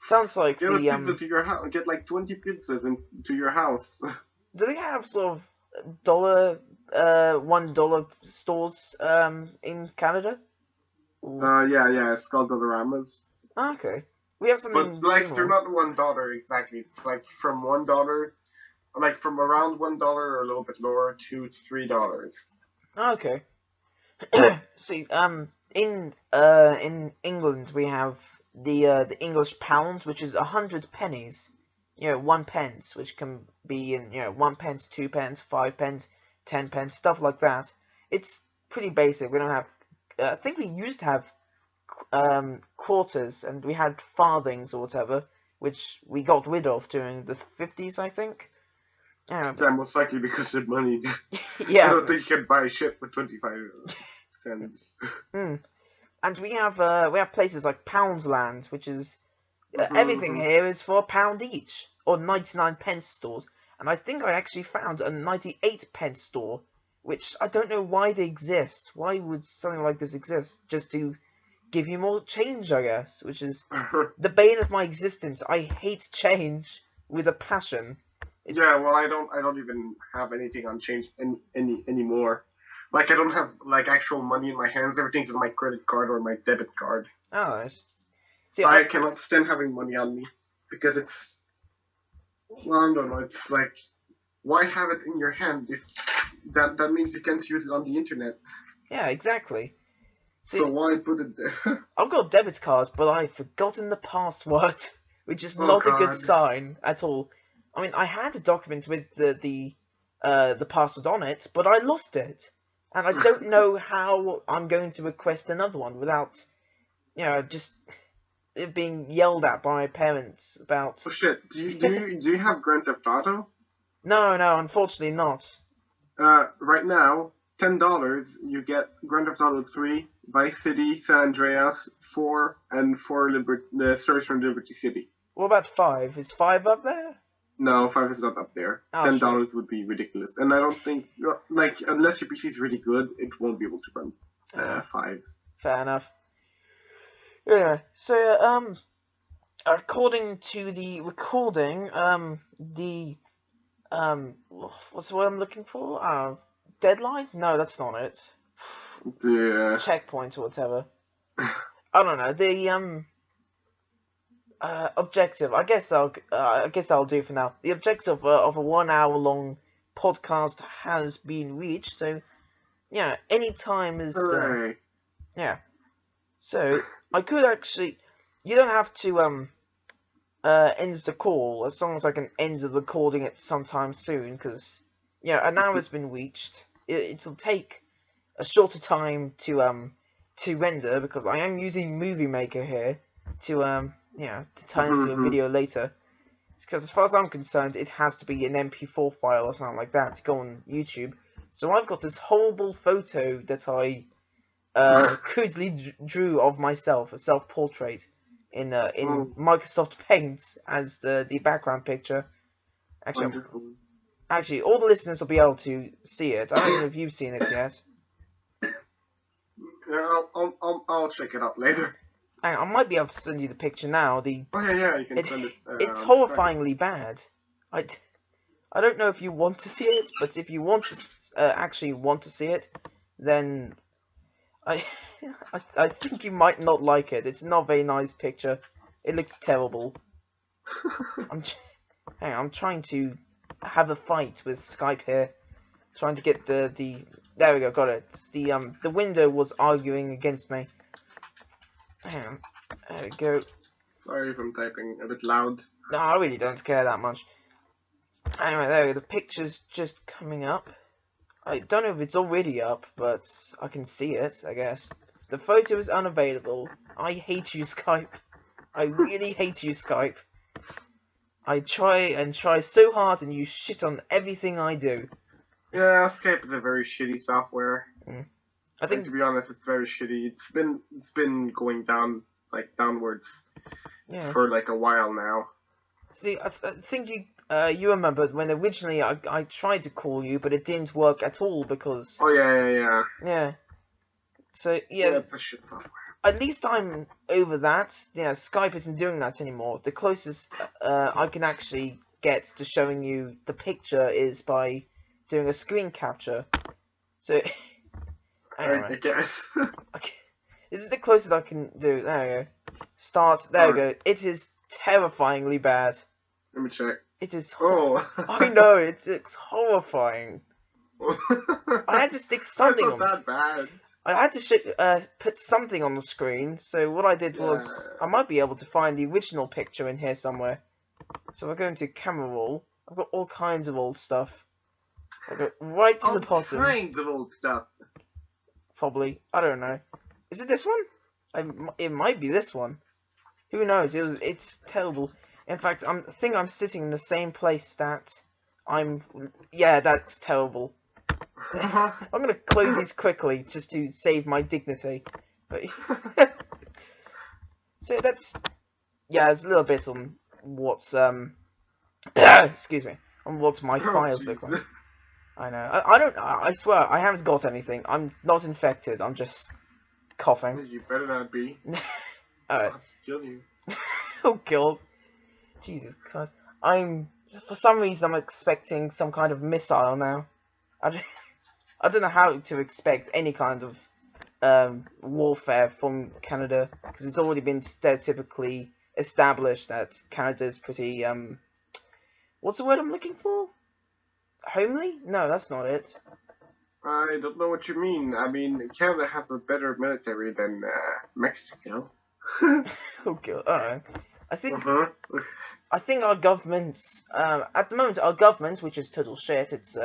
Sounds like Get a the pizza to your house. Get like 20 pizzas to your house. do they have sort of $1 stores in Canada? Yeah, it's called Dollaramas. Okay. We have something But like similar. they're not $1 exactly. It's like from $1, like from around $1 or a little bit lower to $3. Okay. See, in England we have the English pound, which is 100 pennies. 1 pence, which can be in 1 pence, 2 pence, 5 pence, 10 pence, stuff like that. It's pretty basic. We don't have. I think we used to have quarters, and we had farthings or whatever, which we got rid of during the 50s, I think. Yeah, most likely because of money. Yeah. I don't think you can buy shit for 25 cents. And we have places like Poundsland, which is everything here is for £1 each, or 99 pence stores. And I think I actually found a 98 pence store, which I don't know why they exist. Why would something like this exist? Just to give you more change, I guess, which is the bane of my existence. I hate change with a passion. Yeah, well, I don't even have anything on change anymore. Like, I don't have like actual money in my hands. Everything's on my credit card or my debit card. Oh, nice. See, I cannot stand having money on me because it's. Well, I don't know. It's like, why have it in your hand if that means you can't use it on the internet? Yeah, exactly. See, so why put it there? I've got debit cards, but I've forgotten the password, which is not a good sign at all. I mean, I had a document with the password on it, but I lost it, and I don't know how I'm going to request another one without, just it being yelled at by my parents about. Oh shit! Do you have Grand Theft Auto? No, unfortunately not. Right now, $10 you get Grand Theft Auto 3, Vice City, San Andreas, 4, and 4 Stories from Liberty City. What about 5? Is 5 up there? No, 5 is not up there. Oh, $10 would be ridiculous, and I don't think unless your PC is really good, it won't be able to run 5. Fair enough. Yeah. So according to the recording, what's the word I'm looking for? Deadline? No, that's not it. The Checkpoint or whatever. I don't know. The objective. I guess I'll do for now. The objective of a 1 hour long podcast has been reached. So yeah, any time is hooray. yeah. So I could actually. You don't have to end the call as long as I can end the recording it sometime soon, because an hour's been reached. It'll take a shorter time to render, because I am using Movie Maker here to turn into a video later. Because as far as I'm concerned, it has to be an MP4 file or something like that to go on YouTube. So I've got this horrible photo that I crudely drew of myself, a self-portrait, in Microsoft Paint as the background picture. Wonderful. Actually, all the listeners will be able to see it. I don't know if you've seen it yet. Yeah, I'll check it out later. Hang on, I might be able to send you the picture now. Oh yeah, you can send it. It's horrifyingly bad. I don't know if you want to see it, but if you want to actually want to see it, then I think you might not like it. It's not a very nice picture. It looks terrible. I'm trying to have a fight with Skype here, trying to get the there we go, got it. The window was arguing against me. Hang on, there we go. Sorry if I'm typing a bit loud. No, I really don't care that much. Anyway, there we go. The picture's just coming up. I don't know if it's already up, but I can see it, I guess. The photo is unavailable. I hate you, Skype. I really hate you, Skype. I try so hard and you shit on everything I do. Yeah, Skype is a very shitty software. I think, to be honest, it's very shitty. It's been going downwards for like a while now. See, I think you remember when originally I tried to call you, but it didn't work at all because. Oh yeah. Yeah. So Yeah, it's a shit software. At least I'm over that. Yeah, Skype isn't doing that anymore. The closest I can actually get to showing you the picture is by doing a screen capture. So, I guess. Okay. This is the closest I can do. There we go. Start. There we go. It is terrifyingly bad. Let me check. It is. Oh. I know. It's horrifying. I had to stick something on. It's not that bad. I had to put something on the screen, so what I did was, I might be able to find the original picture in here somewhere. So we're going to camera roll. I've got all kinds of old stuff. I'll go right to the bottom. All kinds of old stuff. Probably. I don't know. Is it this one? It might be this one. Who knows? It's terrible. In fact, I think I'm sitting in the same place that yeah, that's terrible. I'm gonna close these quickly just to save my dignity. But so that's there's a little bit on what's excuse me, on what my files look like. I know. I swear I haven't got anything. I'm not infected. I'm just coughing. You better not be. I'll have to kill you. Oh god. Jesus Christ. For some reason I'm expecting some kind of missile now. I don't know how to expect any kind of warfare from Canada, because it's already been stereotypically established that Canada is pretty, what's the word I'm looking for? Homely? No, that's not it. I don't know what you mean. I mean, Canada has a better military than Mexico. Oh god, alright. I think our government's, at the moment, our government, which is total shit, it's,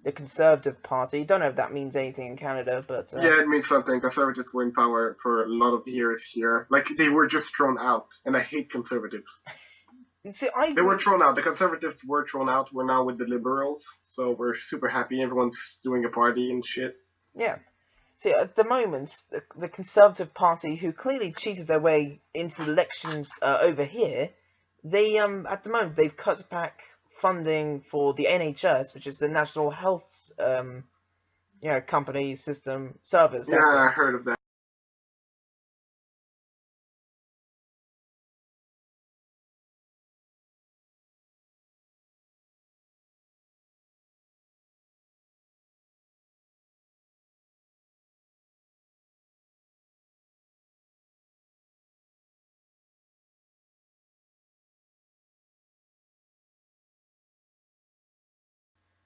the Conservative Party. Don't know if that means anything in Canada, but yeah, it means something. Conservatives were in power for a lot of years here. Like, they were just thrown out, and I hate Conservatives. See, they were thrown out. The Conservatives were thrown out. We're now with the Liberals, so we're super happy. Everyone's doing a party and shit. Yeah. See, at the moment, the Conservative Party, who clearly cheated their way into the elections over here, they at the moment they've cut back funding for the NHS, which is the National Health, company system service. Yeah, I heard of that.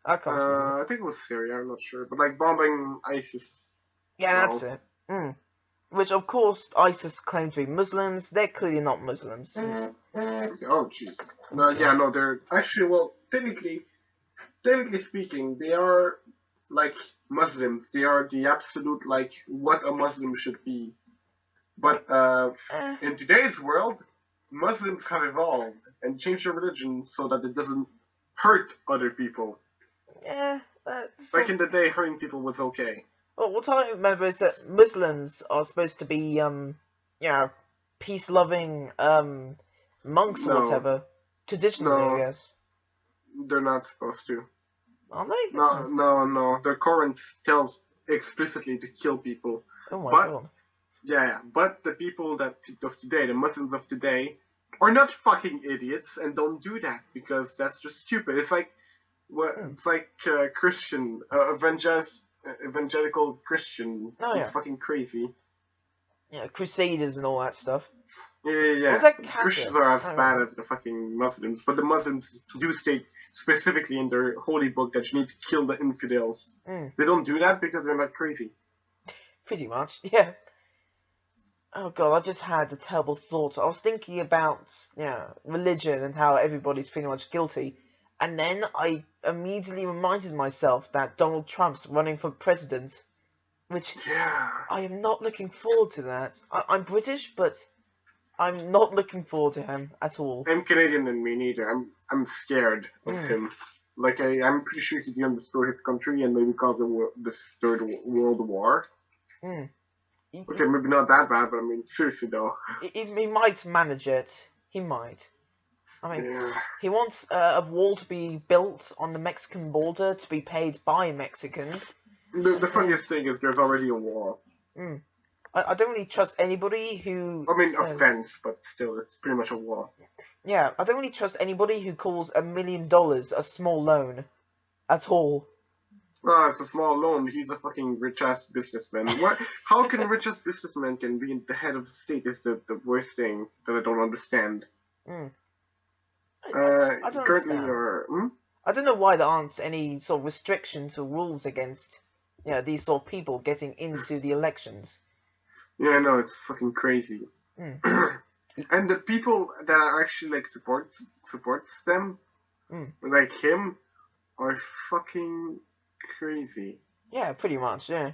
I can't I think it was Syria, I'm not sure. But like bombing ISIS. Yeah, that's it. Which, of course, ISIS claim to be Muslims. They're clearly not Muslims. Oh, jeez. No, they're actually, well, technically speaking, they are like Muslims. They are the absolute, like, what a Muslim should be. But in today's world, Muslims have evolved and changed their religion so that it doesn't hurt other people. Yeah, Back in the day, hurting people was okay. Well, what I remember is that Muslims are supposed to be, peace-loving, monks or No. whatever. Traditionally, No. I guess. They're not supposed to. Are they? No. The Quran tells explicitly to kill people. Oh my But- god. Yeah. But the people of today, the Muslims of today, are not fucking idiots and don't do that because that's just stupid. It's like, Christian, evangelical Christian. Oh, It's yeah. fucking crazy. Yeah, Crusaders and all that stuff. Yeah. Was that Christians Catholic? are as I don't bad know. as the fucking Muslims, but the Muslims do state specifically in their holy book that you need to kill the infidels. Mm. They don't do that because they're not crazy. Pretty much, yeah. Oh god, I just had a terrible thought. I was thinking about, religion and how everybody's pretty much guilty. And then I immediately reminded myself that Donald Trump's running for president. Which, Yeah. I am not looking forward to that. I'm British, but I'm not looking forward to him at all. I'm Canadian and me neither. I'm scared of him. Like, I'm pretty sure he's going to destroy his country and maybe cause the Third World War. Mm. Okay, maybe not that bad, but I mean, seriously though. He might manage it. He might. I mean, Yeah. he wants a wall to be built on the Mexican border to be paid by Mexicans. The funniest thing is there's already a war. Mm. I don't really trust anybody who... I mean, says- offense, but still, it's pretty much a war. Yeah, I don't really trust anybody who calls $1 million a small loan. At all. Oh, it's a small loan. He's a fucking rich-ass businessman. What? How can rich-ass businessman can be the head of the state is the worst thing that I don't understand. Mm. I don't Currently, understand. I don't know why there aren't any sort of restrictions or rules against these sort of people getting into the elections. Yeah, no, it's fucking crazy. Mm. And the people that are actually like supports them, like him, are fucking crazy. Yeah, pretty much, yeah.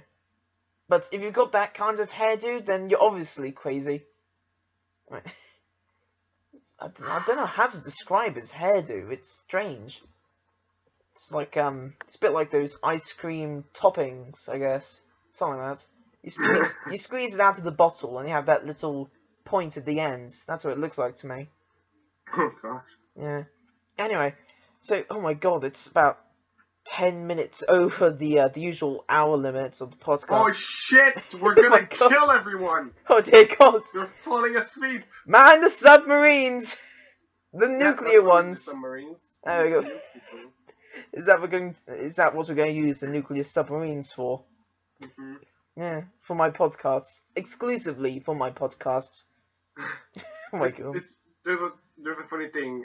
But if you've got that kind of hairdo, then you're obviously crazy. Right. I don't know how to describe his hairdo. It's strange. It's like it's a bit like those ice cream toppings, I guess, something like that. You squeeze it out of the bottle, and you have that little point at the end. That's what it looks like to me. Oh gosh. Yeah. Anyway, so oh my god, it's about 10 minutes over the usual hour limit of the podcast. Oh shit! We're Oh my gonna God. kill everyone. Oh dear god! They're falling asleep. Man, the submarines! The nuclear Not only ones! The submarines. There we go. Is that what we're going to use the nuclear submarines for? Mm-hmm. Yeah, for my podcasts. Exclusively for my podcasts. Oh my god. There's a funny thing.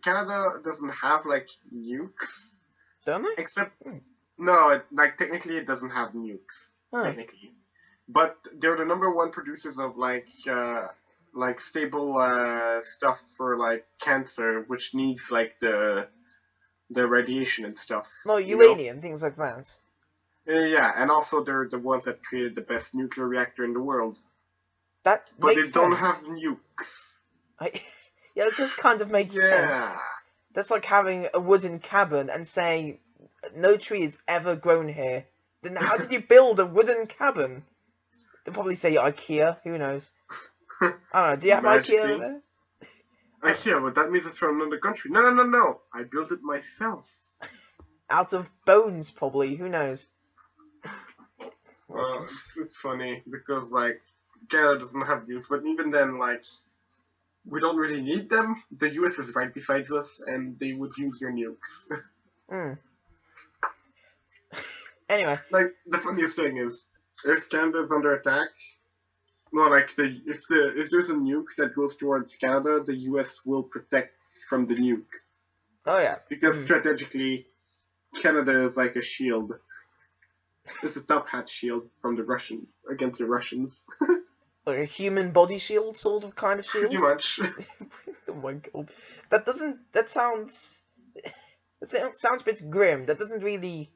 Canada doesn't have like nukes, Don't they? except no, technically it doesn't have nukes. Huh. Technically, but they're the number one producers of like stable stuff for like cancer, which needs like the radiation and stuff. No, you know? uranium, things like that. Yeah, and also they're the ones that created the best nuclear reactor in the world. That But makes they don't sense. have nukes. Yeah, it does kind of make sense. Yeah. That's like having a wooden cabin and saying, no tree has ever grown here. Then how did you build a wooden cabin? They'll probably say IKEA, who knows? I don't know, do you have Magically. IKEA over there? Yeah, but that means it's from another country. No. I built it myself. Out of bones, probably, who knows? It's funny because like Canada doesn't have nukes, but even then, like we don't really need them. The US is right beside us, and they would use your nukes. Hmm. Anyway, Like the funniest thing is, if Canada is under attack, no, like if there's a nuke that goes towards Canada, the US will protect from the nuke oh yeah. because strategically, Canada is like a shield. It's a top hat shield from the Russian against the Russians. Like a human body shield, sort of kind of shield? Pretty much. Oh my god. That sounds a bit grim. That doesn't really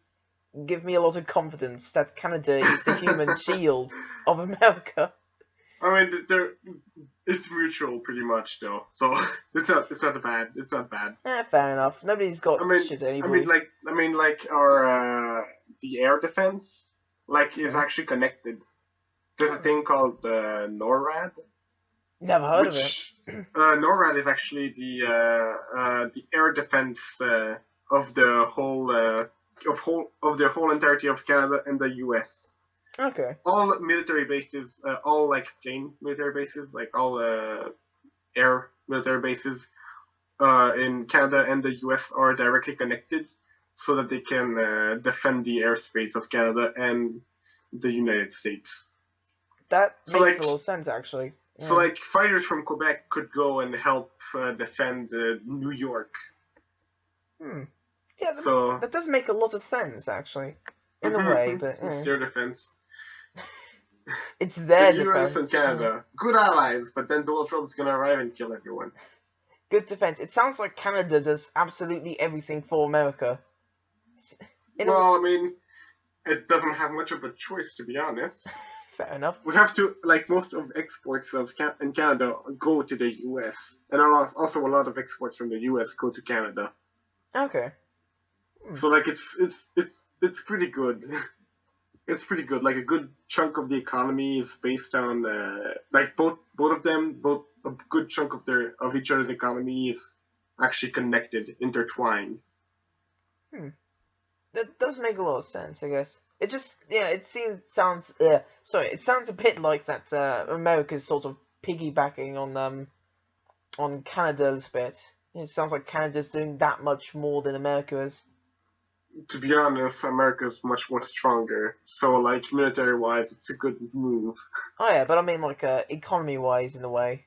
give me a lot of confidence that Canada is the human shield of America. I mean, it's mutual pretty much though, so it's not bad. It's not bad. Fair enough. Nobody's got shit at anybody. Like our the air defense is actually connected. There's a thing called NORAD. Never heard of it. NORAD is actually the air defense of the whole entirety of Canada and the U.S. Okay. All military bases, all like plane military bases, like all air military bases in Canada and the U.S. are directly connected, so that they can defend the airspace of Canada and the United States. That makes a lot of sense, actually. So, like, fighters from Quebec could go and help defend New York. Yeah, that does make a lot of sense, actually. In a way, but... It's their defense. It's their the defense. US and Canada. Good allies, but then Donald Trump's gonna arrive and kill everyone. Good defense. It sounds like Canada does absolutely everything for America. I mean, it doesn't have much of a choice, to be honest. Fair enough. We have to, like, most of exports in Canada go to the US, and also a lot of exports from the US go to Canada. Okay. So, like, it's pretty good. It's pretty good. Like, a good chunk of the economy is based on, like, both of them, a good chunk of each other's economy is actually connected, intertwined. That does make a lot of sense, I guess. It just, it sounds a bit like that America's sort of piggybacking on Canada's bit. It sounds like Canada's doing that much more than America is. To be honest, America's much more stronger. So, like, military-wise, it's a good move. Oh yeah, but I mean, like, economy-wise, in a way.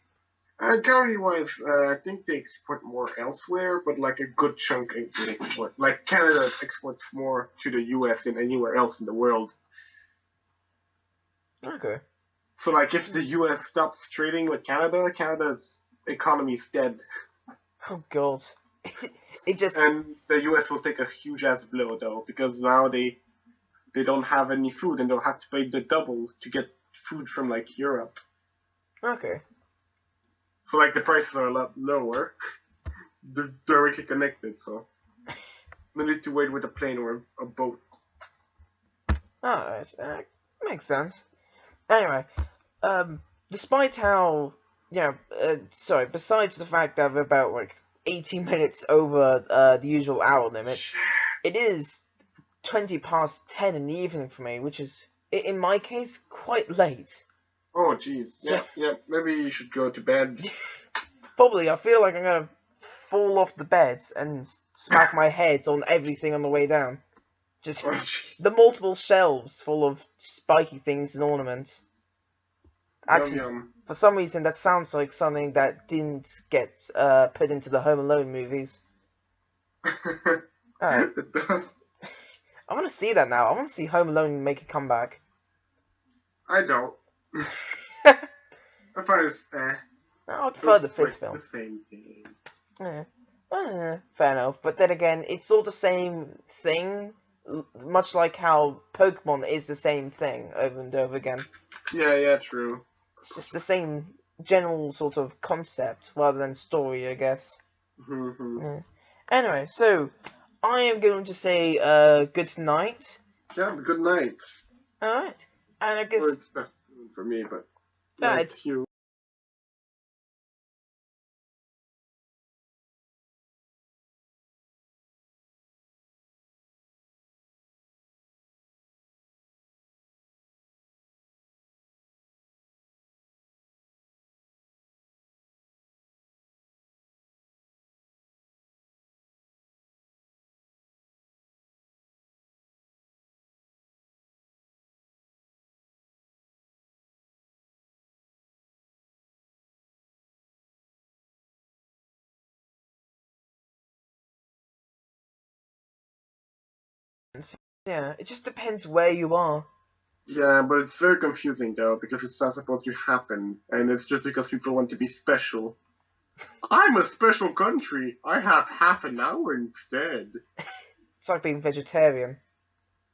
Economy-wise, I think they export more elsewhere, but, like, a good chunk they export. Like, Canada exports more to the US than anywhere else in the world. Okay. So, like, if the US stops trading with Canada, Canada's economy's dead. Oh, God. It just... And the US will take a huge-ass blow, though, because now they don't have any food, and they'll have to pay the double to get food from, like, Europe. Okay. So, like, the prices are a lot lower. They're directly connected, so... No need to wait with a plane or a boat. Alright, makes sense. Anyway, despite how... besides the fact that we're about, like, 18 minutes over the usual hour limit, it is 20 past 10 in the evening for me, which is, in my case, quite late. Oh, jeez. Yeah, maybe you should go to bed. Probably. I feel like I'm gonna fall off the bed and smack my head on everything on the way down. Just the multiple shelves full of spiky things and ornaments. Actually, for some reason, that sounds like something that didn't get put into the Home Alone movies. Alright. It does. I want to see that now. I want to see Home Alone make a comeback. I don't. I find it's I prefer the fifth film. The same thing. Yeah. Fair enough. But then again, it's all the same thing, much like how Pokemon is the same thing over and over again. Yeah, true. It's just the same general sort of concept rather than story, I guess. Yeah. Anyway, so I am going to say good night. Yeah, good night. Alright. And I guess... Well, it's best for me, but... It's you. Yeah, it just depends where you are. Yeah, but it's very confusing though, because it's not supposed to happen, and it's just because people want to be special. I'm a special country. I have half an hour instead. It's like being vegetarian.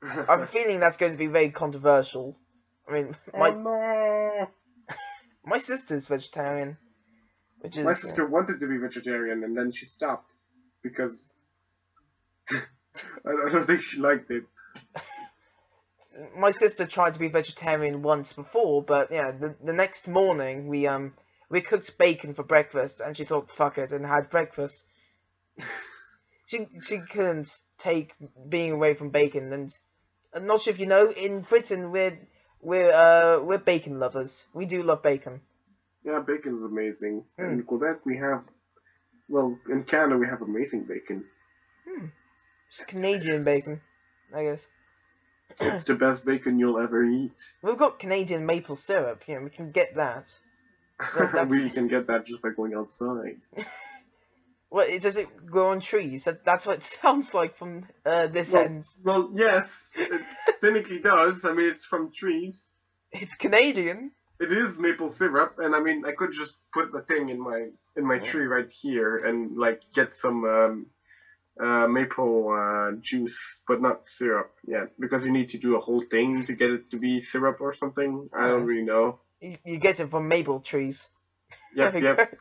I have a feeling that's going to be very controversial. I mean, My sister's vegetarian, which is... My sister wanted to be vegetarian, and then she stopped, because I don't think she liked it. My sister tried to be vegetarian once before, but yeah, the next morning we cooked bacon for breakfast, and she thought fuck it and had breakfast. she couldn't take being away from bacon, and I'm not sure if you know, in Britain we're bacon lovers. We do love bacon. Yeah, bacon's amazing. In Quebec we have, well, in Canada we have amazing bacon. It's Canadian bacon, I guess. It's the best bacon you'll ever eat. We've got Canadian maple syrup, you know, we can get that. We can get that just by going outside. Well, does it grow on trees? That's what it sounds like from this end. Well, yes, it technically does. I mean, it's from trees. It's Canadian. It is maple syrup, and I mean, I could just put the thing in my tree right here and like get some maple juice, but not syrup yet, because you need to do a whole thing to get it to be syrup or something. I don't really know. You get it from maple trees. Yep.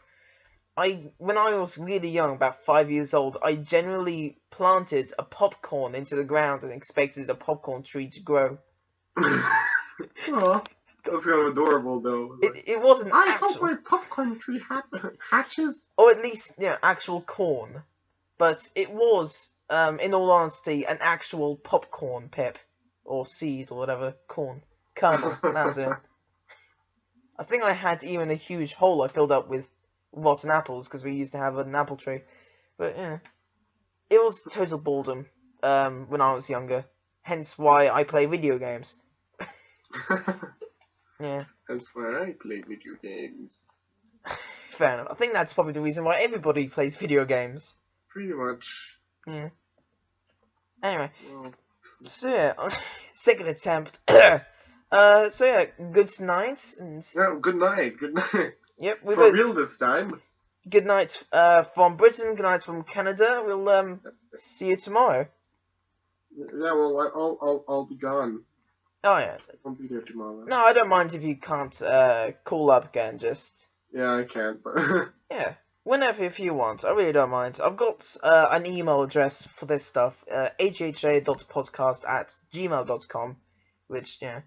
When I was really young, about 5 years old, I generally planted a popcorn into the ground and expected a popcorn tree to grow. Oh, that's kind of adorable, though. It wasn't I actual, hope my popcorn tree hatches. or at least, you know, actual corn. But it was, in all honesty, an actual popcorn pip, or seed, or whatever, corn, kernel, that's it. I think I had even a huge hole I filled up with rotten apples, because we used to have an apple tree. But, yeah, it was total boredom, when I was younger. Hence why I play video games. Yeah. That's why I play video games. Fair enough. I think that's probably the reason why everybody plays video games. Pretty much. Yeah. Anyway, Well, so yeah, second attempt. So yeah, good night, and yeah, good night. Good night. yep, we For both real this time. good night from Britain, good night from Canada. We'll see you tomorrow. Yeah, well, I'll be gone. Oh yeah. I'll be there tomorrow. No, I don't mind if you can't call up again. Just Yeah, I can't, but yeah, whenever if you want. I really don't mind. I've got an email address for this stuff, agha.podcast@gmail.com, which yeah,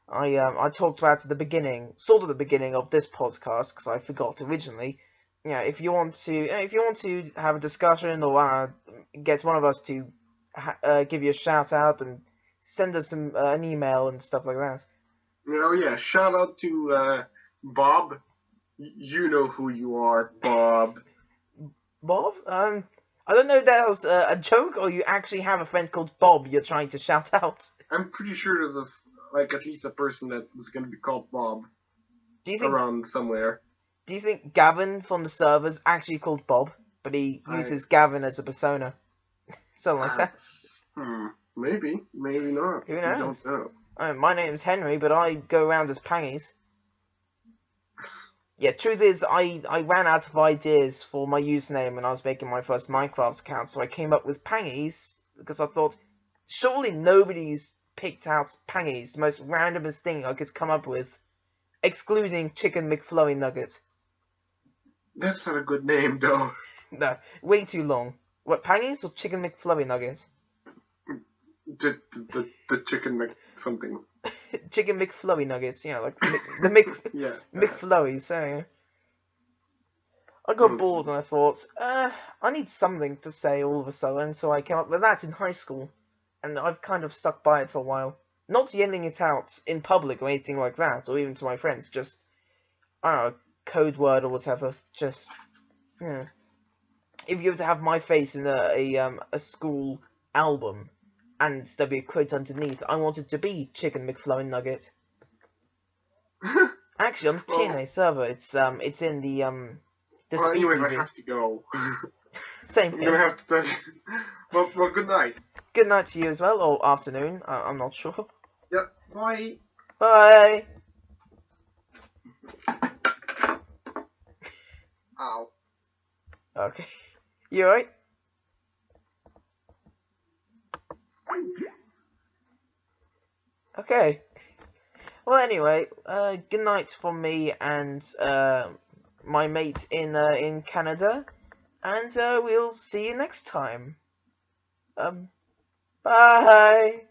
I talked about at the beginning, sort of the beginning of this podcast, because I forgot originally. Yeah, if you want to have a discussion or get one of us to give you a shout out and send us an email and stuff like that. oh yeah, shout out to Bob. You know who you are, Bob. Bob? I don't know if that was a joke or you actually have a friend called Bob you're trying to shout out. I'm pretty sure there's at least a person that is going to be called Bob Do you think around somewhere. Do you think Gavin from the server's actually called Bob, but he uses Gavin as a persona? Something like that. Maybe not. Who I knows? don't know. My name's Henry, but I go around as Pangies. Yeah, truth is, I ran out of ideas for my username when I was making my first Minecraft account, so I came up with Pangies, because I thought, surely nobody's picked out Pangies, the most randomest thing I could come up with, excluding Chicken McFlurry Nugget. That's not a good name, though. No, way too long. What, Pangies or Chicken McFlurry Nuggets? The chicken Mc something. Chicken McFlurry Nuggets, yeah, like the Yeah. McFlurries, so yeah. I got bored and I thought, I need something to say all of a sudden, so I came up with that in high school. And I've kind of stuck by it for a while. Not yelling it out in public or anything like that, or even to my friends, just, I don't know, code word or whatever, just, yeah. If you were to have my face in a school album, and there'd be a quote underneath, I want it to be Chicken McFlurry Nugget. Actually, on the TNA server, it's in the Well, anyways, I speakeasy. have to go. Same I'm here. gonna have to tell you. Well, good night. Good night to you as well, or afternoon, I'm not sure. Yep, bye. Bye! Ow. Okay. You alright? Okay. Well, anyway, good night from me and my mate in Canada, and we'll see you next time. Bye.